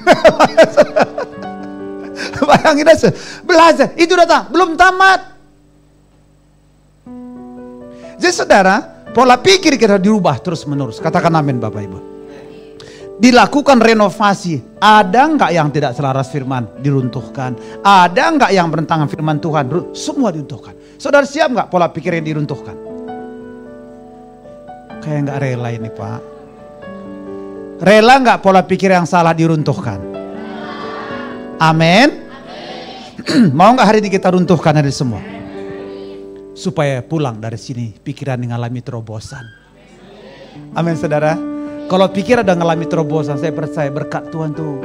Bayangin aja. Belajar. Itu datang. Belum tamat. Jadi saudara, pola pikir kita dirubah terus menerus. Katakan amin Bapak Ibu. Dilakukan renovasi. Ada enggak yang tidak selaras firman? Diruntuhkan. Ada enggak yang bertentangan firman Tuhan? Semua diruntuhkan. Saudara siap enggak pola pikir yang diruntuhkan? Kayak enggak rela ini Pak. Rela enggak pola pikir yang salah diruntuhkan? Amin. Mau enggak hari ini kita runtuhkan hari semua? Supaya pulang dari sini pikiran mengalami terobosan. Amin saudara. Kalau pikiran udah mengalami terobosan, saya percaya berkat Tuhan tuh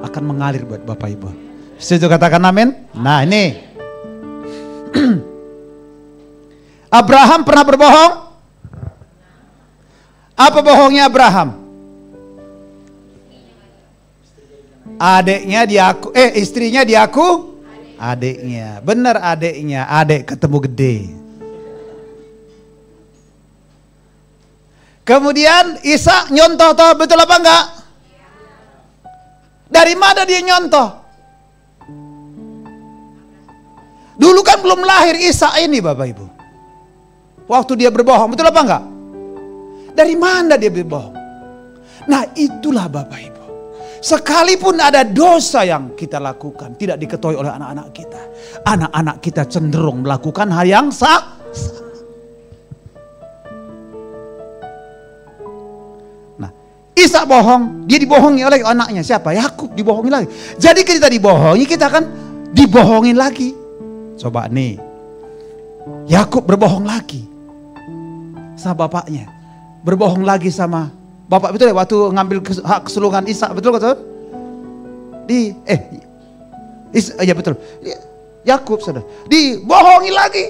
akan mengalir buat Bapak Ibu. Setuju katakan amin? Nah ini. Abraham pernah berbohong? Apa bohongnya Abraham? Adiknya diaku, istrinya diaku adiknya. Benar adiknya, adik ketemu gede. Kemudian Ishak nyontoh toh, betul apa enggak? Dari mana dia nyontoh? Dulu kan belum lahir Ishak ini Bapak Ibu. Waktu dia berbohong, betul apa enggak? Dari mana dia berbohong? Nah itulah Bapak Ibu. Sekalipun ada dosa yang kita lakukan, tidak diketahui oleh anak-anak kita. Anak-anak kita cenderung melakukan hal yang sama. Nah, Ishak bohong, dia dibohongi oleh anaknya. Siapa? Yakub dibohongi lagi. Jadi kita dibohongi, kita akan dibohongin lagi. Coba nih, Yakub berbohong lagi sama bapaknya. Berbohong lagi sama bapak, betul ya, waktu ngambil hak kesulungan Ishak, betul betul? Ya betul. Yakub saudara dibohongi lagi.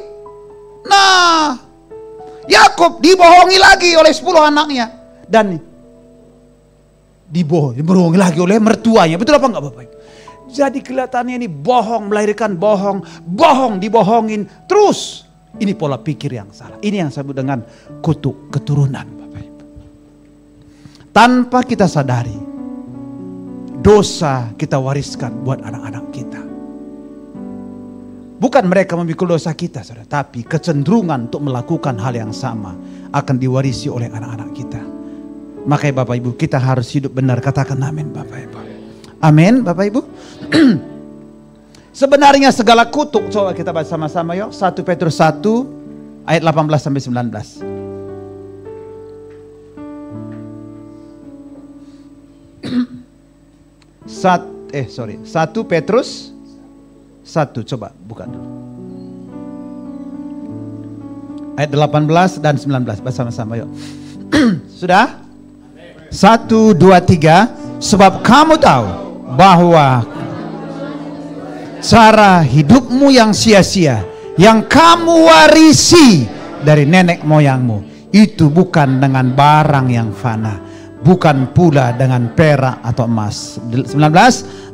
Nah, Yakub dibohongi lagi oleh 10 anaknya dan dibohongi lagi oleh mertuanya. Betul apa enggak Bapak Ibu? Jadi kelihatannya ini bohong melahirkan bohong, bohong dibohongin terus. Ini pola pikir yang salah. Ini yang saya sebut dengan kutuk keturunan Bapak Ibu. Tanpa kita sadari, dosa kita wariskan buat anak-anak kita. Bukan mereka memikul dosa kita, saudara, tapi kecenderungan untuk melakukan hal yang sama akan diwarisi oleh anak-anak kita. Makanya Bapak Ibu, kita harus hidup benar. Katakan amin Bapak Ibu. Amin Bapak Ibu. Sebenarnya segala kutuk, coba kita baca sama-sama yuk. 1 Petrus 1 ayat 18 sampai 19. 1 Petrus 1, coba buka dulu. Ayat 18 dan 19, baca sama-sama yuk. Sudah? 1, 2, 3. Sebab kamu tahu bahwa cara hidupmu yang sia-sia, yang kamu warisi dari nenek moyangmu, itu bukan dengan barang yang fana, bukan pula dengan perak atau emas. 19,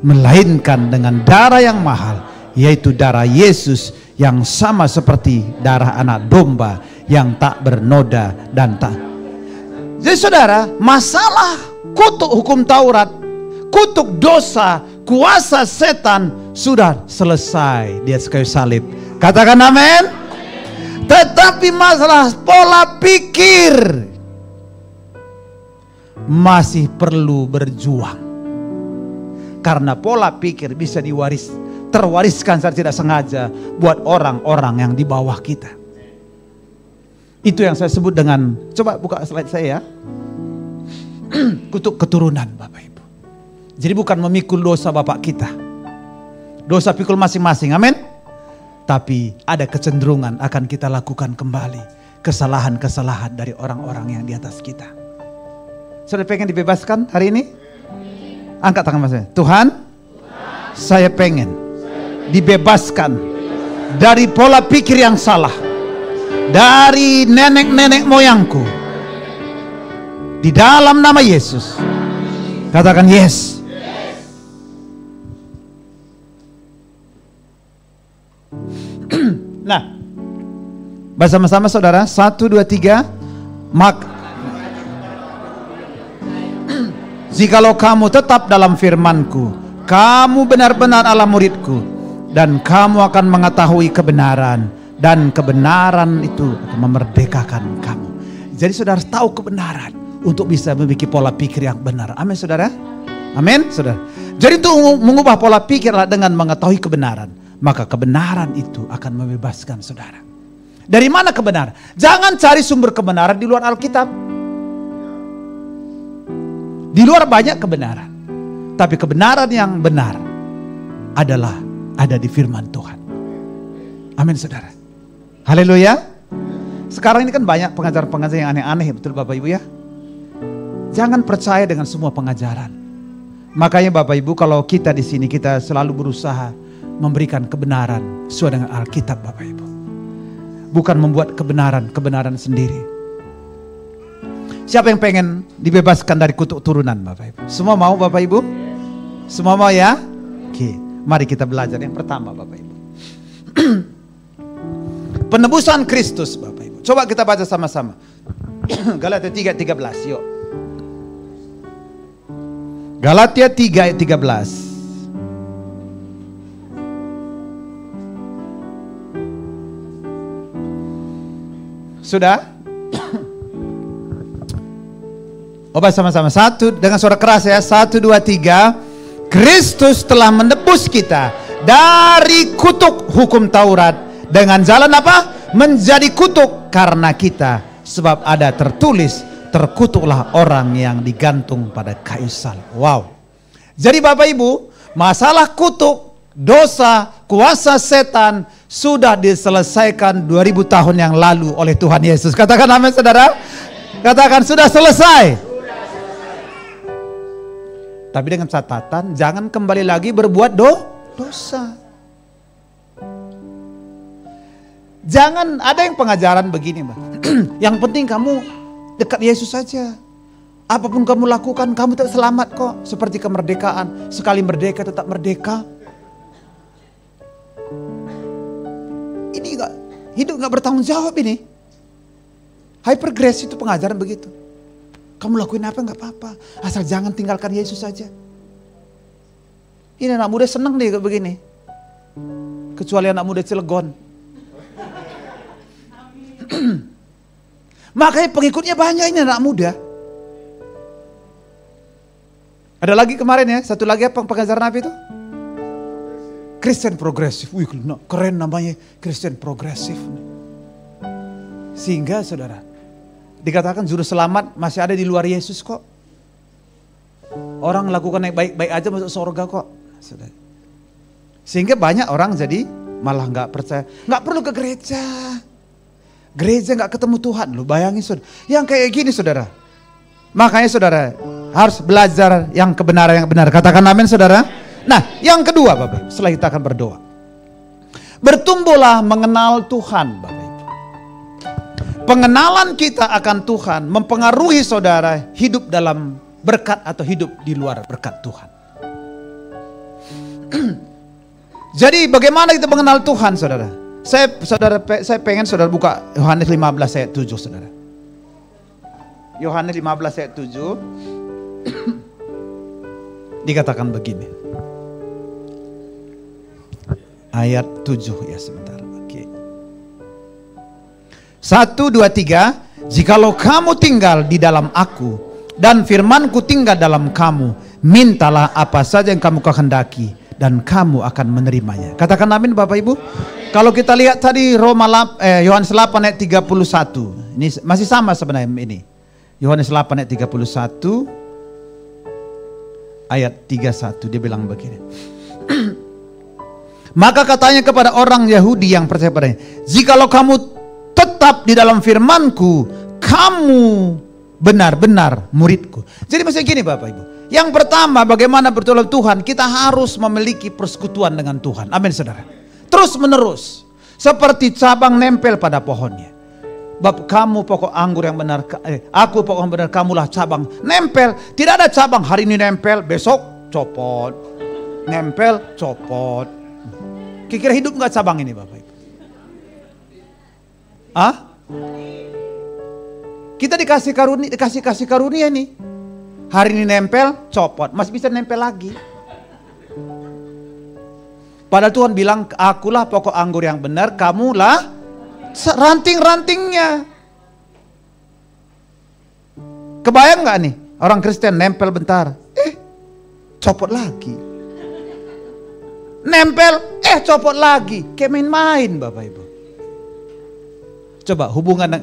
melainkan dengan darah yang mahal, yaitu darah Yesus yang sama seperti darah anak domba yang tak bernoda dan tak. Jadi saudara, masalah kutuk hukum Taurat, kutuk dosa, kuasa setan sudah selesai di atas kayu salib. Katakan amin. Tetapi masalah pola pikir masih perlu berjuang. Karena pola pikir bisa terwariskan secara tidak sengaja buat orang-orang yang di bawah kita. Itu yang saya sebut dengan, coba buka slide saya ya. Kutuk keturunan Bapak Ibu. Jadi bukan memikul dosa bapak kita. Dosa pikul masing-masing, amin. Tapi ada kecenderungan akan kita lakukan kembali kesalahan-kesalahan dari orang-orang yang di atas kita. Sudah pengen dibebaskan hari ini? Angkat tangan mas. Tuhan, saya pengen dibebaskan dari pola pikir yang salah, dari nenek-nenek moyangku. Di dalam nama Yesus. Katakan yes. Nah, bersama-sama saudara, 1, 2, 3. Jikalau kamu tetap dalam firman-Ku, kamu benar-benar adalah murid-Ku, dan kamu akan mengetahui kebenaran, dan kebenaran itu akan memerdekakan kamu. Jadi saudara tahu kebenaran untuk bisa memiliki pola pikir yang benar. Amin saudara. Amin saudara. Jadi untuk mengubah pola pikir adalah dengan mengetahui kebenaran. Maka kebenaran itu akan membebaskan saudara. Dari mana kebenaran? Jangan cari sumber kebenaran di luar Alkitab. Di luar banyak kebenaran. Tapi kebenaran yang benar adalah ada di firman Tuhan. Amin saudara. Haleluya. Sekarang ini kan banyak pengajaran-pengajaran yang aneh-aneh, betul Bapak Ibu ya. Jangan percaya dengan semua pengajaran. Makanya Bapak Ibu, kalau kita di sini kita selalu berusaha memberikan kebenaran sesuai dengan Alkitab Bapak Ibu. Bukan membuat kebenaran sendiri. Siapa yang pengen dibebaskan dari kutuk turunan Bapak Ibu? Semua mau Bapak Ibu? Semua mau ya? Oke, mari kita belajar yang pertama Bapak Ibu. Penebusan Kristus Bapak Ibu. Coba kita baca sama-sama. Galatia 3:13 yuk. Galatia 3:13. Sudah? Obat sama-sama. Satu dengan suara keras ya. 1, 2, 3. Kristus telah menebus kita dari kutuk hukum Taurat. Dengan jalan apa? Menjadi kutuk karena kita. Sebab ada tertulis, terkutuklah orang yang digantung pada kayu salib. Wow. Jadi Bapak Ibu, masalah kutuk, dosa, kuasa setan sudah diselesaikan 2000 tahun yang lalu oleh Tuhan Yesus. Katakan amin saudara. Katakan sudah selesai. Tapi dengan catatan jangan kembali lagi berbuat dosa. Jangan ada yang pengajaran begini Mbak. Yang penting kamu dekat Yesus saja. Apapun kamu lakukan kamu tetap selamat kok. Seperti kemerdekaan. Sekali merdeka tetap merdeka. Ini hidup gak bertanggung jawab ini. Hyper grace itu pengajaran begitu. Kamu lakuin apa gak apa-apa. Asal jangan tinggalkan Yesus saja. Ini anak muda senang nih kayak begini. Kecuali anak muda Cilegon. Makanya pengikutnya banyak ini anak muda. Ada lagi kemarin ya, satu lagi apa pengajaran apa itu? Kristen progresif. Wih, keren namanya Kristen progresif. Sehingga saudara, dikatakan juru selamat masih ada di luar Yesus kok. Orang lakukan yang baik-baik aja masuk surga kok. Saudara. Sehingga banyak orang jadi malah gak percaya. Gak perlu ke gereja. Gereja gak ketemu Tuhan loh, bayangin saudara. Yang kayak gini saudara. Makanya saudara harus belajar yang kebenaran yang benar. Katakan amin saudara. Nah yang kedua Bapak, setelah kita akan berdoa. Bertumbuhlah mengenal Tuhan Bapak Ibu. Pengenalan kita akan Tuhan mempengaruhi saudara hidup dalam berkat atau hidup di luar berkat Tuhan. Jadi bagaimana kita mengenal Tuhan saudara? Saya pengen saudara buka Yohanes 15 ayat 7 saudara. Yohanes 15 ayat 7 dikatakan begini. Ayat 7 ya sebentar. Oke. 1, 2, 3. Jikalau kamu tinggal di dalam aku dan firmanku tinggal dalam kamu, mintalah apa saja yang kamu kehendaki dan kamu akan menerimanya. Katakan amin Bapak Ibu. Kalau kita lihat tadi Yohanes 8 ayat 31. Ini masih sama sebenarnya ini. Yohanes 8 ayat 31 ayat 31 dia bilang begini. Maka katanya kepada orang Yahudi yang percaya padanya, jikalau kamu tetap di dalam firmanku, kamu benar-benar muridku. Jadi maksudnya gini Bapak Ibu. Yang pertama bagaimana bertolak Tuhan, kita harus memiliki persekutuan dengan Tuhan. Amin saudara. Terus menerus. Seperti cabang nempel pada pohonnya. Bab kamu pokok anggur yang benar, aku pokok yang benar, kamulah cabang. Nempel, tidak ada cabang hari ini nempel, besok copot. Nempel, copot. Kira-kira hidup nggak cabang ini Bapak Ibu? Kita dikasih karunia nih. Hari ini nempel, copot, masih bisa nempel lagi. Padahal Tuhan bilang, akulah pokok anggur yang benar, kamulah ranting-rantingnya. Kebayang gak nih, orang Kristen nempel bentar, copot lagi. Nempel, copot lagi. Kayak main-main Bapak Ibu. Coba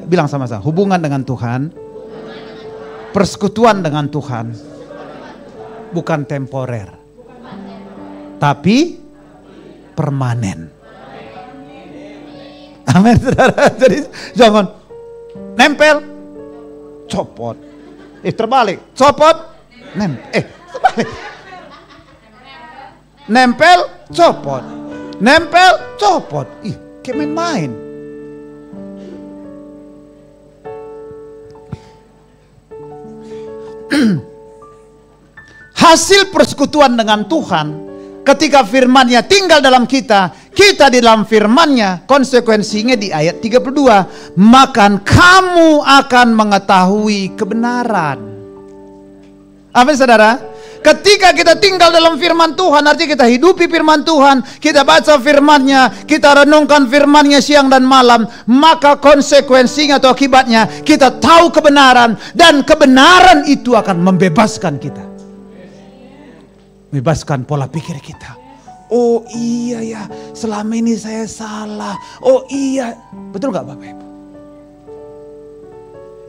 bilang sama-sama, hubungan dengan Tuhan, persekutuan dengan Tuhan, bukan temporer, tapi permanen. Amin, saudara. Jadi jangan nempel, copot. Terbalik, copot, terbalik. Nempel, copot. Nempel, copot. Kayak main-main. Hasil persekutuan dengan Tuhan, ketika firman-Nya tinggal dalam kita di dalam firman-Nya, konsekuensinya di ayat 32, maka kamu akan mengetahui kebenaran. Amin saudara. Ketika kita tinggal dalam firman Tuhan, artinya kita hidupi firman Tuhan, kita baca firman-Nya, kita renungkan firman-Nya siang dan malam, maka konsekuensinya atau akibatnya kita tahu kebenaran, dan kebenaran itu akan membebaskan kita. Membebaskan pola pikir kita. Oh iya ya, selama ini saya salah. Oh iya, betul gak Bapak Ibu?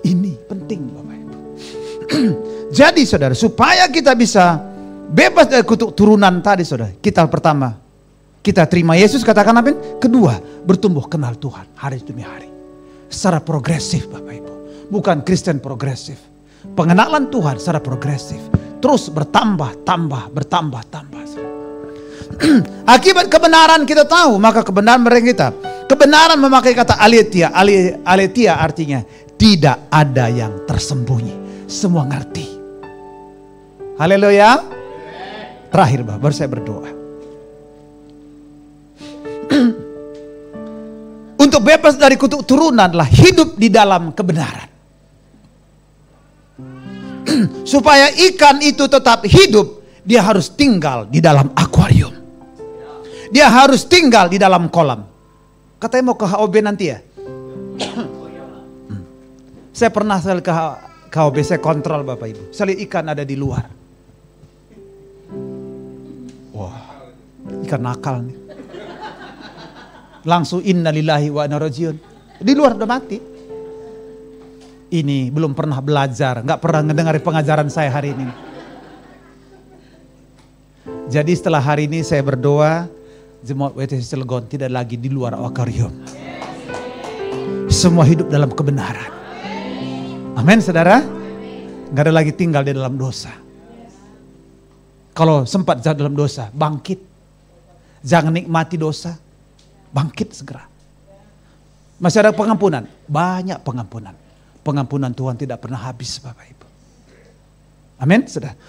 Ini penting Bapak Ibu. Jadi saudara, supaya kita bisa bebas dari kutuk turunan tadi saudara, kita pertama, kita terima Yesus, katakan amin. Kedua, bertumbuh kenal Tuhan hari demi hari. Secara progresif Bapak Ibu. Bukan Kristen progresif. Pengenalan Tuhan secara progresif. Terus bertambah. Akibat kebenaran kita tahu, maka kebenaran mereka kita. Kebenaran memakai kata aletheia. Aletheia artinya tidak ada yang tersembunyi. Semua ngerti. Haleluya. Terakhir baru saya berdoa. Untuk bebas dari kutuk turunan adalah hidup di dalam kebenaran. Supaya ikan itu tetap hidup, dia harus tinggal di dalam akuarium. Dia harus tinggal di dalam kolam. Katanya mau ke HOB nanti ya. Saya pernah sekali ke HOB, saya kontrol Bapak Ibu. Saya lihat ikan ada di luar. Wah, ikan nakal nih. Langsung innalillahi wa inna rajiun. Di luar udah mati. Ini belum pernah belajar, nggak pernah ngedengar pengajaran saya hari ini. Jadi setelah hari ini saya berdoa, Jemaat WTC Cilegon tidak lagi di luar akuarium. Semua hidup dalam kebenaran. Amin saudara. Nggak ada lagi tinggal di dalam dosa. Kalau sempat jatuh dalam dosa, bangkit. Jangan nikmati dosa, bangkit segera. Masih ada pengampunan, banyak pengampunan. Pengampunan Tuhan tidak pernah habis Bapak Ibu. Amin, saudara.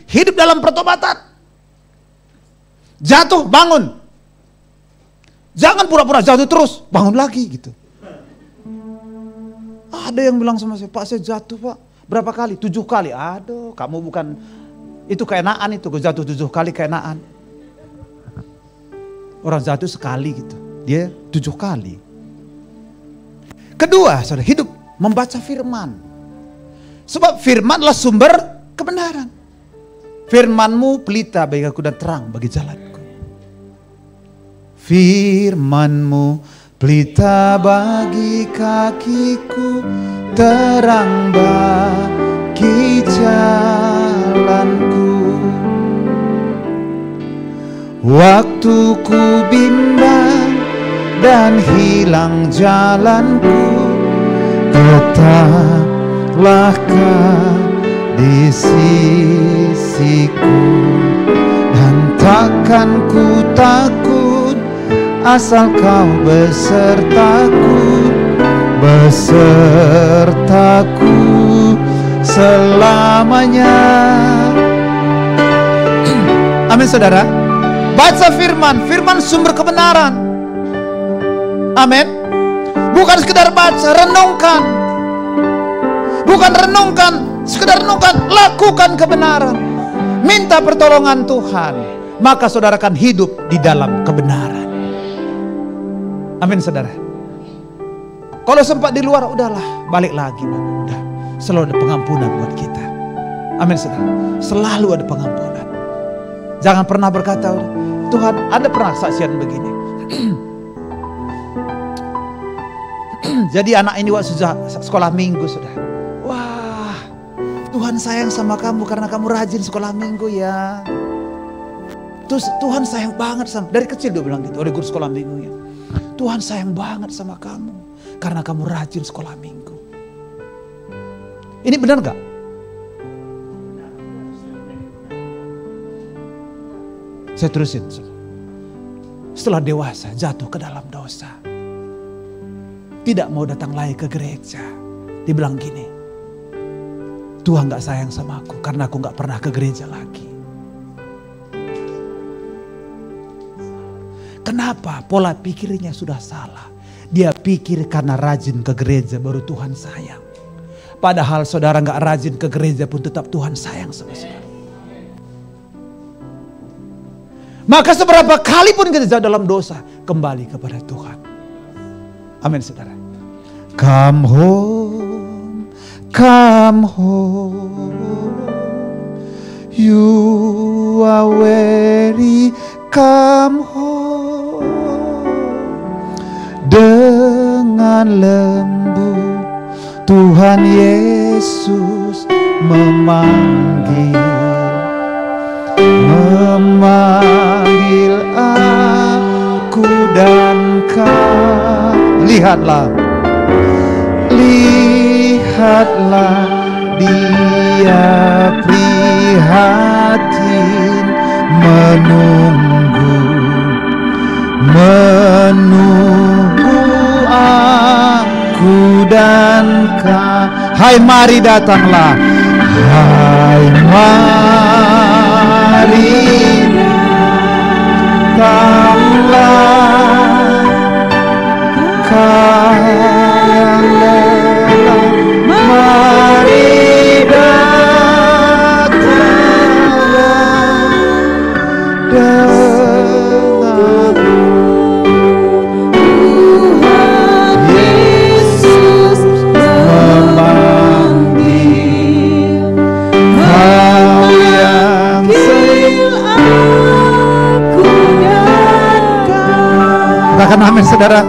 Hidup dalam pertobatan. Jatuh, bangun. Jangan pura-pura jatuh terus, bangun lagi gitu. Ada yang bilang sama saya, Pak saya jatuh Pak. Berapa kali? 7 kali. Aduh, kamu bukan, itu keenaan itu, jatuh 7 kali keenaan. Orang jatuh sekali gitu, dia 7 kali. Kedua, saudara, hidup membaca firman. Sebab firman adalah sumber kebenaran. Firman-Mu pelita bagi aku dan terang bagi jalanku. Firman-Mu pelita bagi kakiku, terang bagi jalanku. Waktu ku bimbang dan hilang jalanku, tetaplah Kau di sisiku, dan takkan ku takut asal Kau besertaku selamanya. Amin saudara. Baca firman, firman sumber kebenaran. Amin. Bukan sekedar baca, renungkan. Bukan renungkan, sekedar renungkan, lakukan kebenaran. Minta pertolongan Tuhan, maka saudara akan hidup di dalam kebenaran. Amin saudara. Kalau sempat di luar, udahlah, balik lagi. Udah, selalu ada pengampunan buat kita. Amin saudara. Selalu ada pengampunan. Jangan pernah berkata, Tuhan, ada pernah saksian begini. Jadi anak ini waktu sekolah minggu sudah. Wah, Tuhan sayang sama kamu karena kamu rajin sekolah minggu ya. Terus Tuhan sayang banget sama, dari kecil dia bilang gitu, oleh guru sekolah minggunya. Tuhan sayang banget sama kamu karena kamu rajin sekolah minggu. Ini benar gak? Saya terusin. Setelah dewasa jatuh ke dalam dosa, tidak mau datang lagi ke gereja. Dibilang gini, Tuhan gak sayang sama aku karena aku gak pernah ke gereja lagi. Kenapa? Pola pikirnya sudah salah. Dia pikir karena rajin ke gereja baru Tuhan sayang. Padahal saudara gak rajin ke gereja pun tetap Tuhan sayang sama saudara. Maka seberapa kali pun kita jatuh dalam dosa, kembali kepada Tuhan. Amin saudara. Come home, come home. You are weary, come home. Dengan lembut Tuhan Yesus memanggil aku dan kau. Lihatlah dia prihatin menunggu aku dan kau. Hai mari datanglah, hai mari datanglah, kau yang lelah, mari datanglah dengan Tuhan Yesus memanggil. Kau yang katakan amin saudara.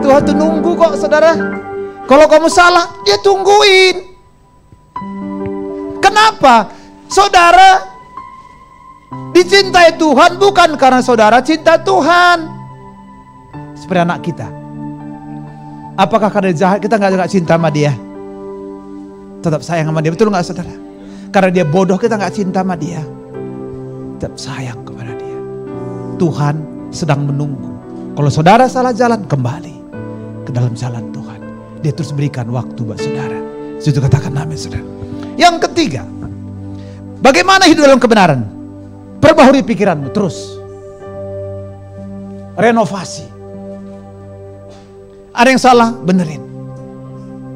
Tuhan tuh nunggu kok saudara. Kalau kamu salah, dia tungguin. Kenapa? Saudara dicintai Tuhan bukan karena saudara cinta Tuhan. Seperti anak kita. Apakah karena jahat kita gak cinta sama dia? Tetap sayang sama dia, betul gak saudara? Karena dia bodoh kita gak cinta sama dia. Tetap sayang kepada dia. Tuhan sedang menunggu. Kalau saudara salah jalan, kembali ke dalam jalan Tuhan. Dia terus berikan waktu buat saudara. Situ katakan amin saudara. Yang ketiga, bagaimana hidup dalam kebenaran? Perbaharui pikiranmu terus. Renovasi. Ada yang salah, benerin.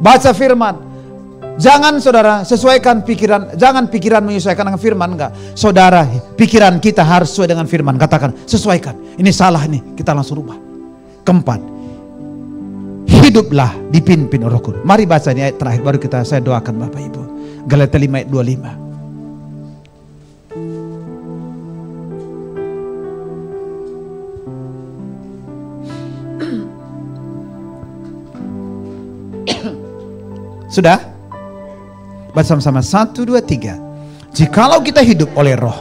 Baca firman. Jangan saudara sesuaikan pikiran, jangan pikiran menyesuaikan dengan firman, enggak. Saudara, pikiran kita harus sesuai dengan firman. Katakan, sesuaikan. Ini salah nih, kita langsung rubah. Keempat, hiduplah dipimpin Roh Kudus. Mari baca ini ayat terakhir baru saya doakan Bapak Ibu. Galatia 5 ayat 25. Sudah? Baca sama-sama 1, 2, 3. Jikalau kita hidup oleh Roh,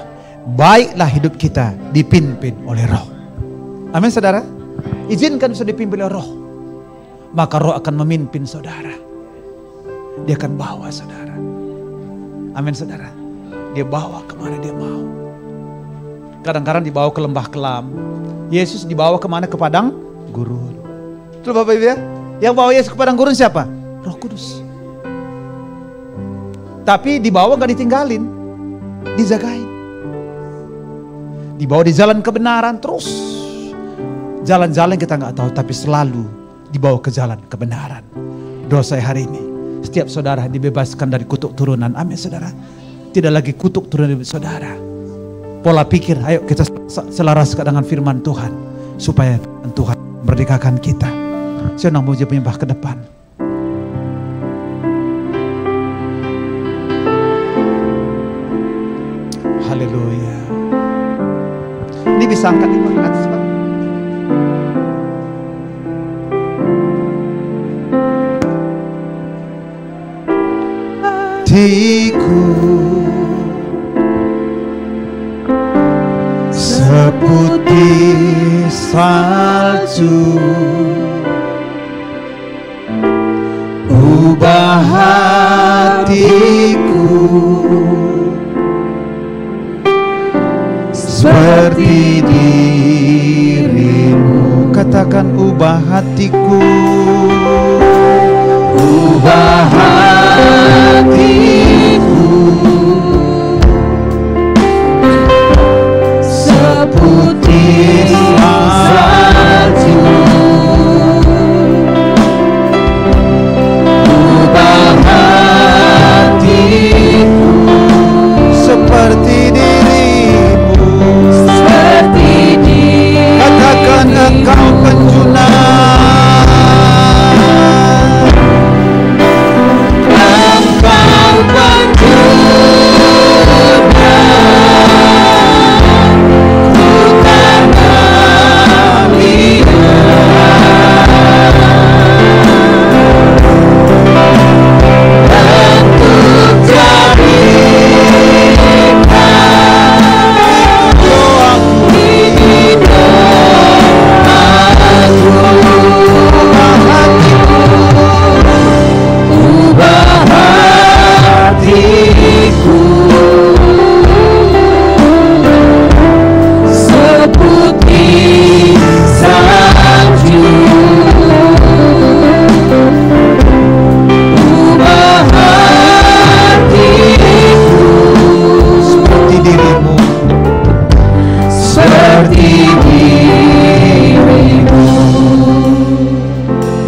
baiklah hidup kita dipimpin oleh Roh. Amin saudara. Izinkan bisa dipimpin oleh Roh, maka Roh akan memimpin saudara. Dia akan bawa saudara. Amin saudara. Dia bawa kemana dia mau. Kadang-kadang dibawa ke lembah kelam. Yesus dibawa kemana? Ke padang gurun. Betul Bapak Ibu ya? Yang bawa Yesus ke padang gurun siapa? Roh Kudus. Tapi dibawa gak ditinggalin, dijagain. Dibawa di jalan kebenaran terus. Jalan-jalan kita gak tahu, tapi selalu dibawa ke jalan kebenaran. Doa saya hari ini, setiap saudara dibebaskan dari kutuk turunan. Amin saudara. Tidak lagi kutuk turunan saudara. Pola pikir, ayo kita selaraskan dengan firman Tuhan, supaya Tuhan merdekakan kita. Saya nak memuji penyembah ke depan. Haleluya. Ini bisa angkat di bawah atas, Pak. Hatiku seputih salju, ubah hatiku seperti dirimu. Katakan ubah hatiku, ubah hatiku seputih salju, ubah hatiku seperti dirimu, seperti dirimu. Katakan engkau penjuna,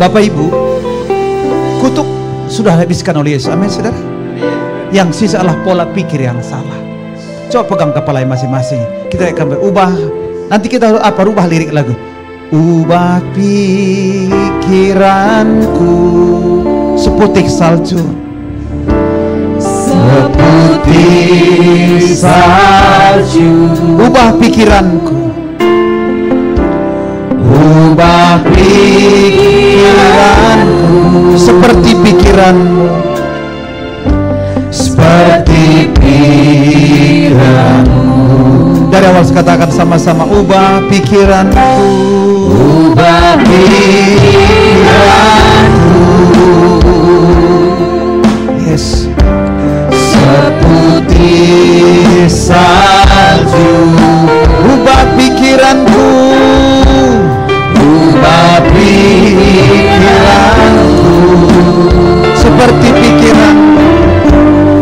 Bapak Ibu, kutuk sudah habiskan oleh Yesus. Amin saudara. Yang sisa adalah pola pikir yang salah. Coba pegang kepala masing-masing. Kita akan berubah. Nanti kita apa? Rubah lirik lagu. Ubah pikiranku seputih salju, seputih salju. Ubah pikiranku, ubah pikiranku seperti pikiranmu, seperti pikiranmu. Dari awal katakan sama-sama, ubah pikiranku, ubah pikiranku. Yes, seputih salju. Ubah pikiranku, ubah pikiranku seperti pikiranmu,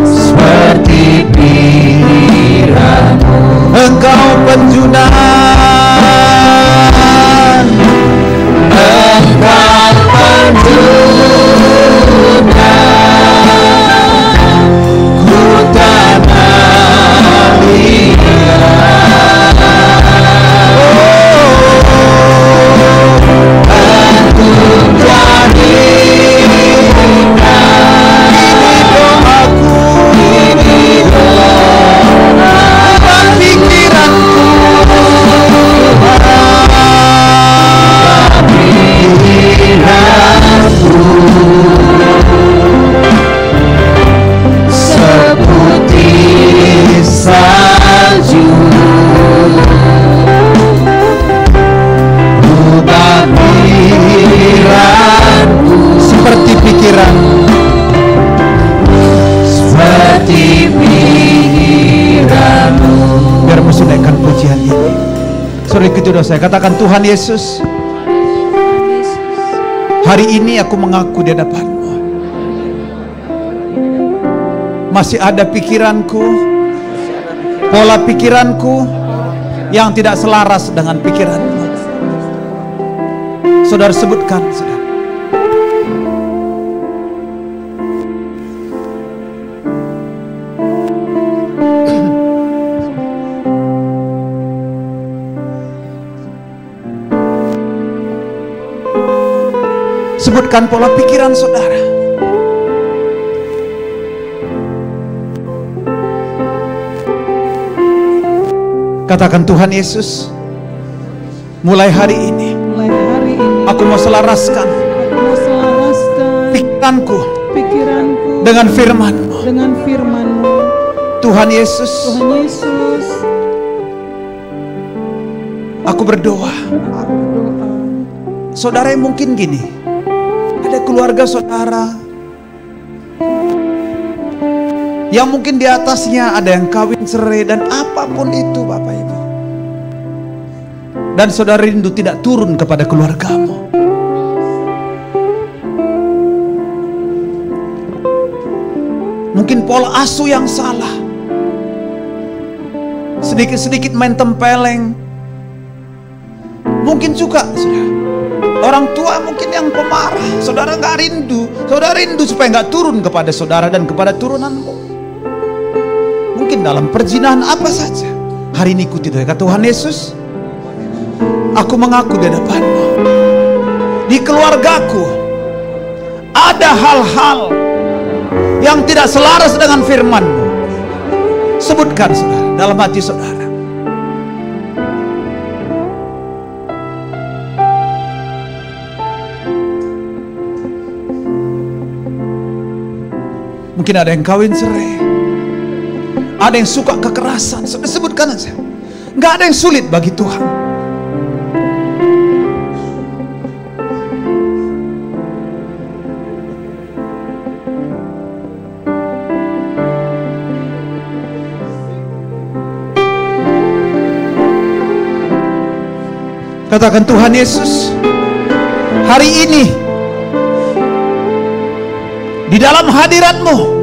seperti pikiranmu. Engkau penjuna, engkau penjuna, ku tanah liat. Untuk jadikan ini doaku, ini doa pikiranku, pikiranku seputih salju, ubah pikiranku seperti pikiranmu, seperti pikiranmu. Biar musuh naikkan pujian ini. Sore kedua saya katakan, Tuhan Yesus, hari ini aku mengaku di hadapan-Mu, masih ada pikiranku, pola pikiranku yang tidak selaras dengan pikiran-Mu. Saudara sebutkan, saudara. Sebutkan pola pikiran saudara. Katakan, Tuhan Yesus, mulai hari ini aku mau selaraskan pikiranku dengan firman-Mu. Tuhan Yesus, aku berdoa. Saudara yang mungkin gini, ada keluarga saudara yang mungkin di atasnya ada yang kawin cerai dan apapun itu Bapak Ibu, dan saudara rindu tidak turun kepada keluargamu. Mungkin pola asuh yang salah, sedikit-sedikit main tempeleng. Mungkin juga saudara, orang tua mungkin yang pemarah. Saudara nggak rindu, saudara rindu supaya nggak turun kepada saudara dan kepada turunanmu. Mungkin dalam perzinahan apa saja. Hari ini ikuti doa Tuhan Yesus. Aku mengaku di hadapan-Mu, di keluargaku ada hal-hal yang tidak selaras dengan firman-Mu. Sebutkan saudara dalam hati saudara. Mungkin ada yang kawin cerai, ada yang suka kekerasan. Sudah sebutkan aja. Nggak ada yang sulit bagi Tuhan. Katakan, Tuhan Yesus, hari ini di dalam hadirat-Mu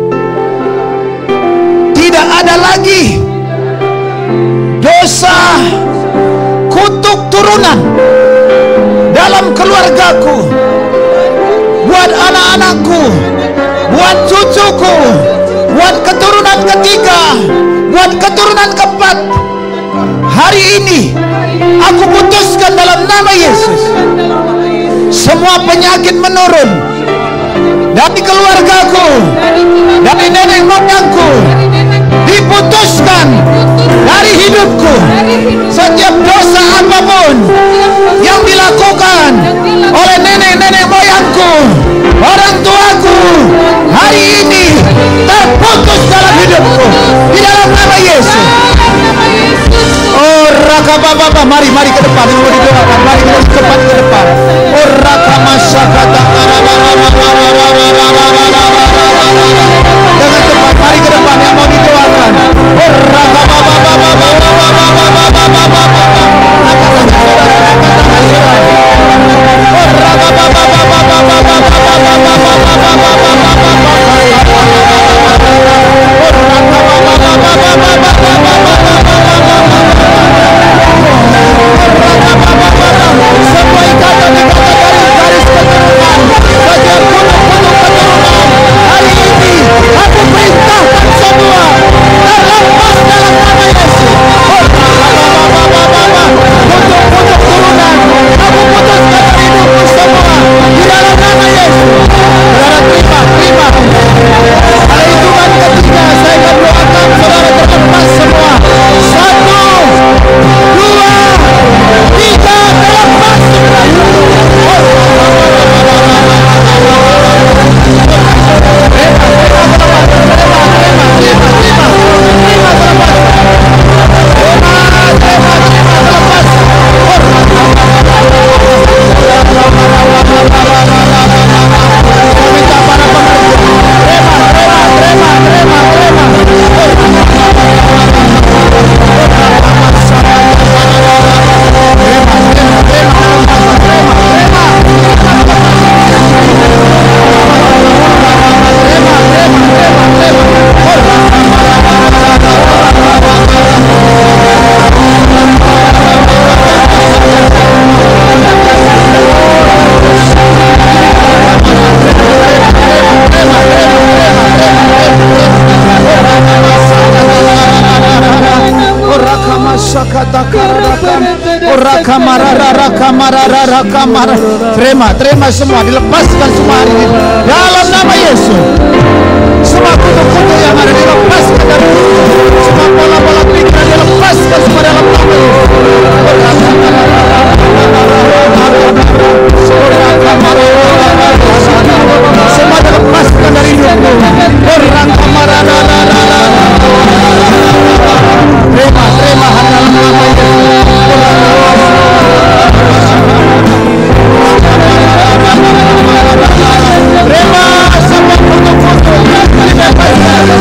tidak ada lagi dosa kutuk turunan dalam keluargaku, buat anak-anakku, buat cucuku, buat keturunan ketiga, buat keturunan keempat. Hari ini aku putuskan dalam nama Yesus, semua penyakit menurun dari keluargaku, dari nenek moyangku, diputuskan dari hidupku. Setiap dosa apapun yang dilakukan oleh nenek-nenek moyangku, orang tuaku, hari ini terputus dalam hidupku di dalam nama Yesus. Oh raka bapa, mari ke depan, mau didoakan, mari kita cepat ke depan. Oh raka masyakata, dengan cepat mari ke depan yang mau didoakan. Oh raka Terima semua, dilepaskan semua hari ini dalam nama Yesus. Semua kutuk-kutuk yang ada dilepaskan dari kita. Semua pola-pola pikiran dilepaskan semua dalam nama Yesus. Semua dilepaskan dari hidupmu. Terima dalam nama Yesus. Terima semua kutuk-kutuk dibebaskan.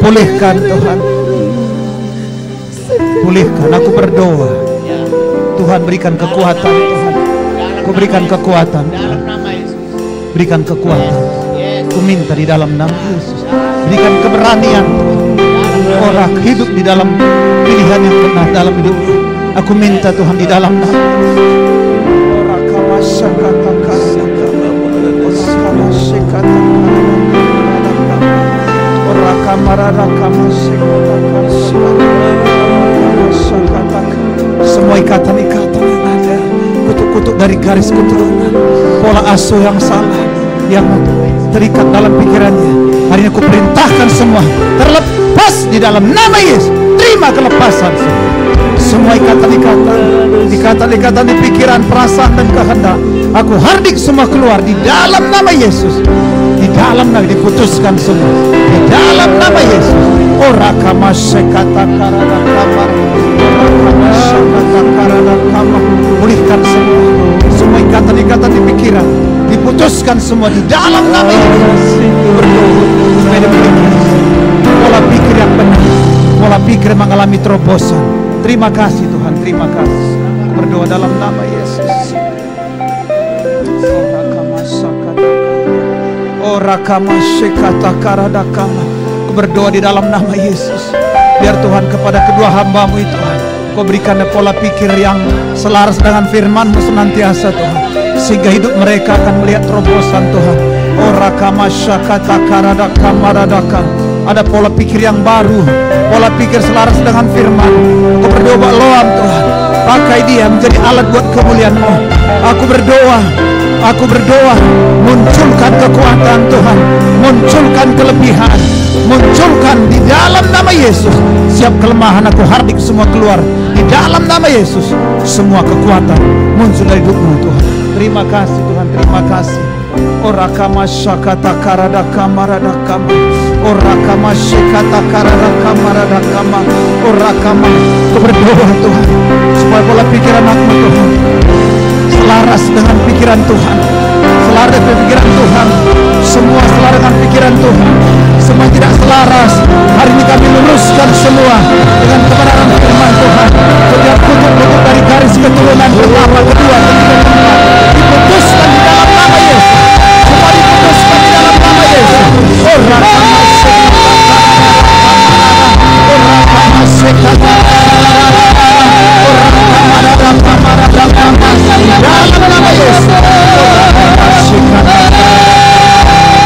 pulihkan Tuhan. Pulihkan, aku berdoa. Tuhan berikan kekuatan Tuhan. Aku berikan kekuatan Tuhan. Berikan kekuatan. Aku minta di dalam nama Yesus. Berikan keberanian Tuhan. Orang hidup di dalam pilihan yang benar dalam hidupnya. Aku minta Tuhan di dalam nama semua ikatan-ikatan yang ada, kutuk-kutuk dari garis keturunan, pola asuh yang salah yang terikat dalam pikirannya, hari ini aku perintahkan semua terlepas di dalam nama Yesus. Terima kelepasan semua ikatan-ikatan di pikiran, perasaan dan kehendak. Aku hardik semua keluar di dalam nama Yesus. Di dalam nama diputuskan semua di dalam nama Yesus. Ora kama sekata karada kamar, pulihkan semua ikatan-ikatan di pikiran, diputuskan semua di dalam nama Yesus. Berdoa supaya diberikan pola pikir yang benar, pola pikir mengalami terobosan. Terima kasih Tuhan, terima kasih. Berdoa dalam nama Yesus. Ora kama sekata karada kamar. Berdoa di dalam nama Yesus. Biar Tuhan kepada kedua hamba-Mu itu Tuhan, Kau berikan pola pikir yang selaras dengan firman-Mu senantiasa Tuhan, sehingga hidup mereka akan melihat terobosan Tuhan. Ora kama syakata karada kamaradaka. Ada pola pikir yang baru, pola pikir selaras dengan firman. Kau berdoa loam Tuhan, pakai dia menjadi alat buat kemuliaan-Mu. Aku berdoa, munculkan kekuatan Tuhan, munculkan kelebihan, munculkan di dalam nama Yesus. Siap kelemahan aku hardik semua keluar di dalam nama Yesus. Semua kekuatan muncul dari hidupmu Tuhan. Terima kasih Tuhan, terima kasih. Ora kama syakata karada kamarada kama. Ora kama syakata karada kamarada kama. Ora kama. Aku berdoa Tuhan, supaya pola pikiran aku Tuhan selaras dengan pikiran Tuhan, selaras dengan pikiran Tuhan. Semua selaras dengan pikiran Tuhan, semua tidak selaras. Hari ini kami luruskan semua dengan kebenaran firman Tuhan. Setiap kutuk-kutuk dari garis keturunan pertama, kedua, ketiga, keempat diputuskan di dalam nama Yesus. Semua diputuskan di dalam nama Yesus.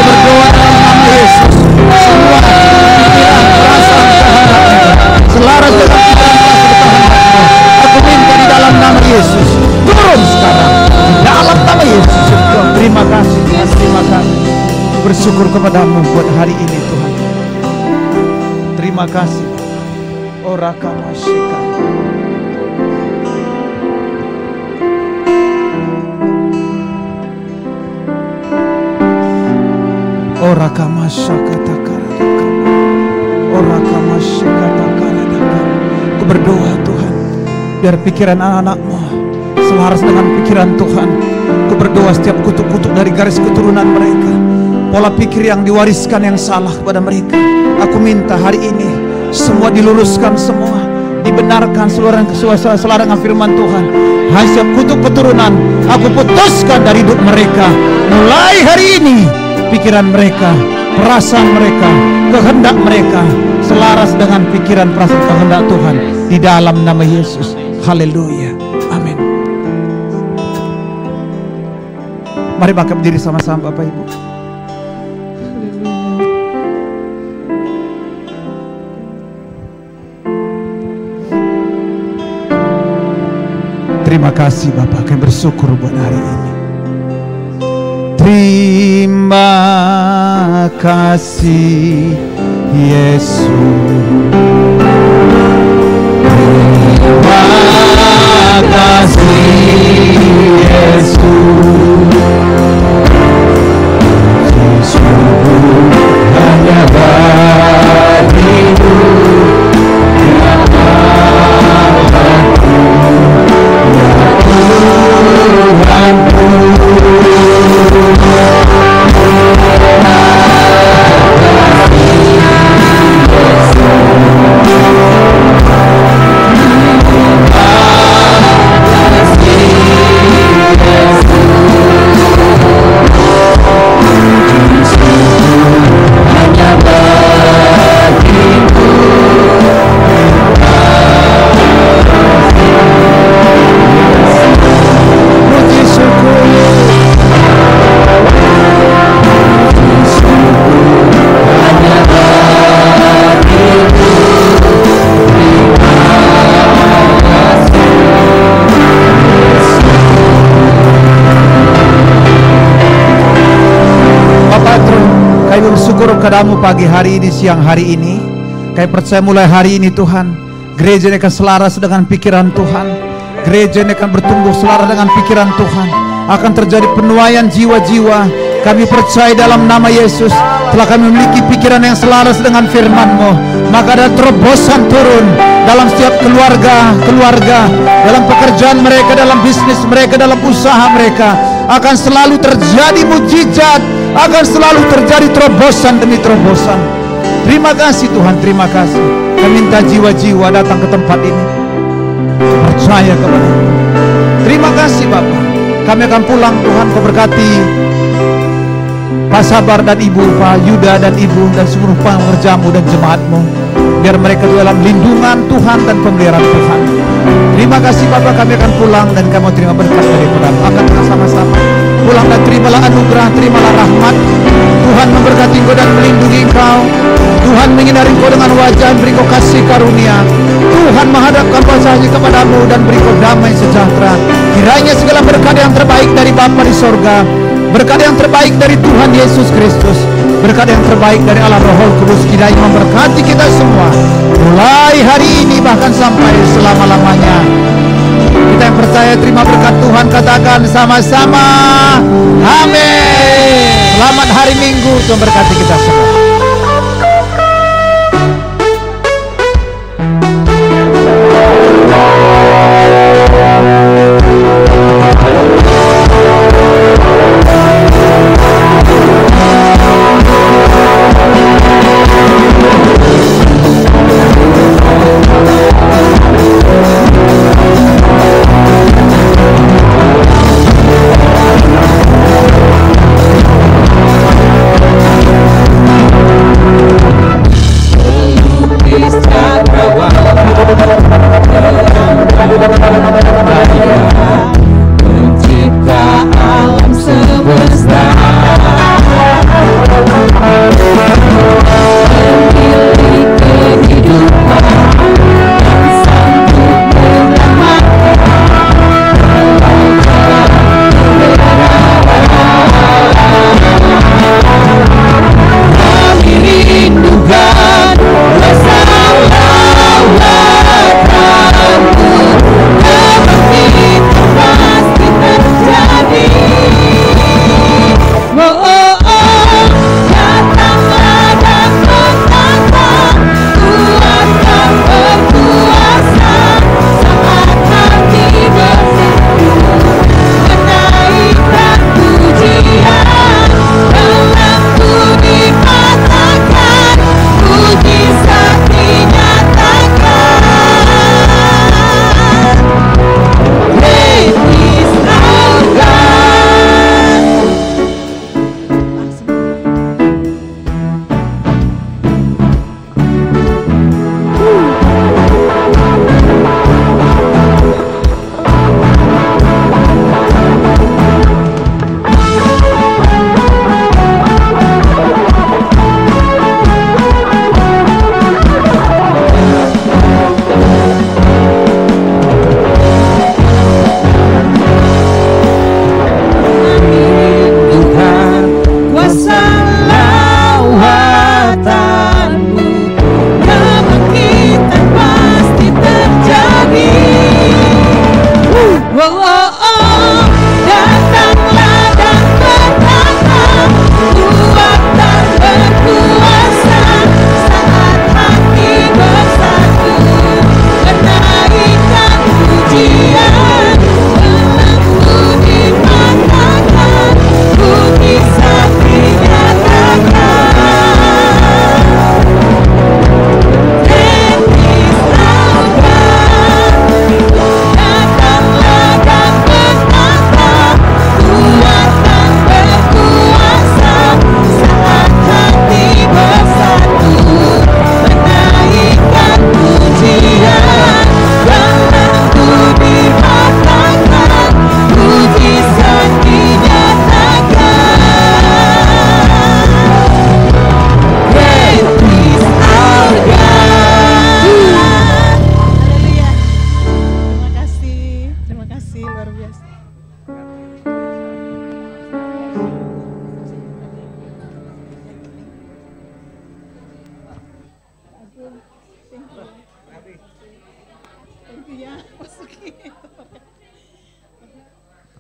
Berdoa dalam nama Yesus. Semua pikiran, perasaan, kehendak selaras dengan pikiran, perasaan, kehendak. Aku minta di dalam nama Yesus turun sekarang di dalam nama Yesus. Terima kasih Tuhan, terima kasih. Bersyukur kepadamu buat hari ini Tuhan. Terima kasih. Ora kama syakata. Ora kama syakata karadaka. Ora kama syakata karadaka. Aku berdoa Tuhan, biar pikiran anak-anak-Mu selaras dengan pikiran Tuhan. Aku berdoa setiap kutuk-kutuk dari garis keturunan mereka, pola pikir yang diwariskan yang salah kepada mereka, aku minta hari ini semua diluruskan, semua dibenarkan sesuai dengan firman Tuhan. Setiap kutuk keturunan aku putuskan dari hidup mereka. Mulai hari ini pikiran mereka, perasaan mereka, kehendak mereka selaras dengan pikiran, perasaan, kehendak Tuhan di dalam nama Yesus. Haleluya, amin. Mari bangkit berdiri sama-sama Bapak Ibu. Terima kasih Bapak, kami bersyukur buat hari ini. Terima kasih Yesus. Terima kasih Yesus. Sungguh hanya bagimu ya Allahku, ya Tuhanku. Terima Kami bersyukur kepadamu pagi hari ini, siang hari ini. Kami percaya mulai hari ini Tuhan, gereja ini akan selaras dengan pikiran Tuhan. Gereja ini akan bertumbuh selaras dengan pikiran Tuhan. Akan terjadi penuaian jiwa-jiwa. Kami percaya dalam nama Yesus, telah kami memiliki pikiran yang selaras dengan firman-Mu. Maka ada terobosan turun dalam setiap keluarga, dalam pekerjaan mereka, dalam bisnis mereka, dalam usaha mereka. Akan selalu terjadi mujizat, akan selalu terjadi terobosan demi terobosan. Terima kasih Tuhan, terima kasih. Kami minta jiwa-jiwa datang ke tempat ini percaya kepada-Mu. Terima kasih Bapa. Kami akan pulang Tuhan, Kau berkati Pak Sabar dan Ibu, Pak Yuda dan Ibu, dan seluruh pengerjamu dan jemaat-Mu. Biar mereka dalam lindungan Tuhan dan pemeliharaan Tuhan. Terima kasih Bapak, kami akan pulang dan kami terima berkat daripada-Mu. Akan kita sama-sama pulang dan terimalah anugerah, terimalah rahmat. Tuhan memberkati engkau dan melindungi engkau. Tuhan menghindari engkau dengan wajah, beri kau kasih karunia. Tuhan menghadapkan wajahnya kepadamu dan beri kau damai sejahtera. Kiranya segala berkat yang terbaik dari Bapa di sorga, berkat yang terbaik dari Tuhan Yesus Kristus, berkat yang terbaik dari Allah Roh Kudus, kiranya memberkati kita semua mulai hari ini bahkan sampai selama-lamanya. Kita yang percaya terima berkat Tuhan, katakan sama-sama amin. Selamat hari Minggu, Tuhan berkati kita semua.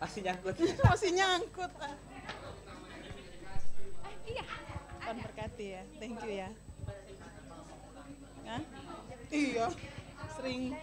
Masih nyangkut. Masih nyangkut. Iya. Tuhan berkati ya. Thank you ya. Hah? Iya. Sering.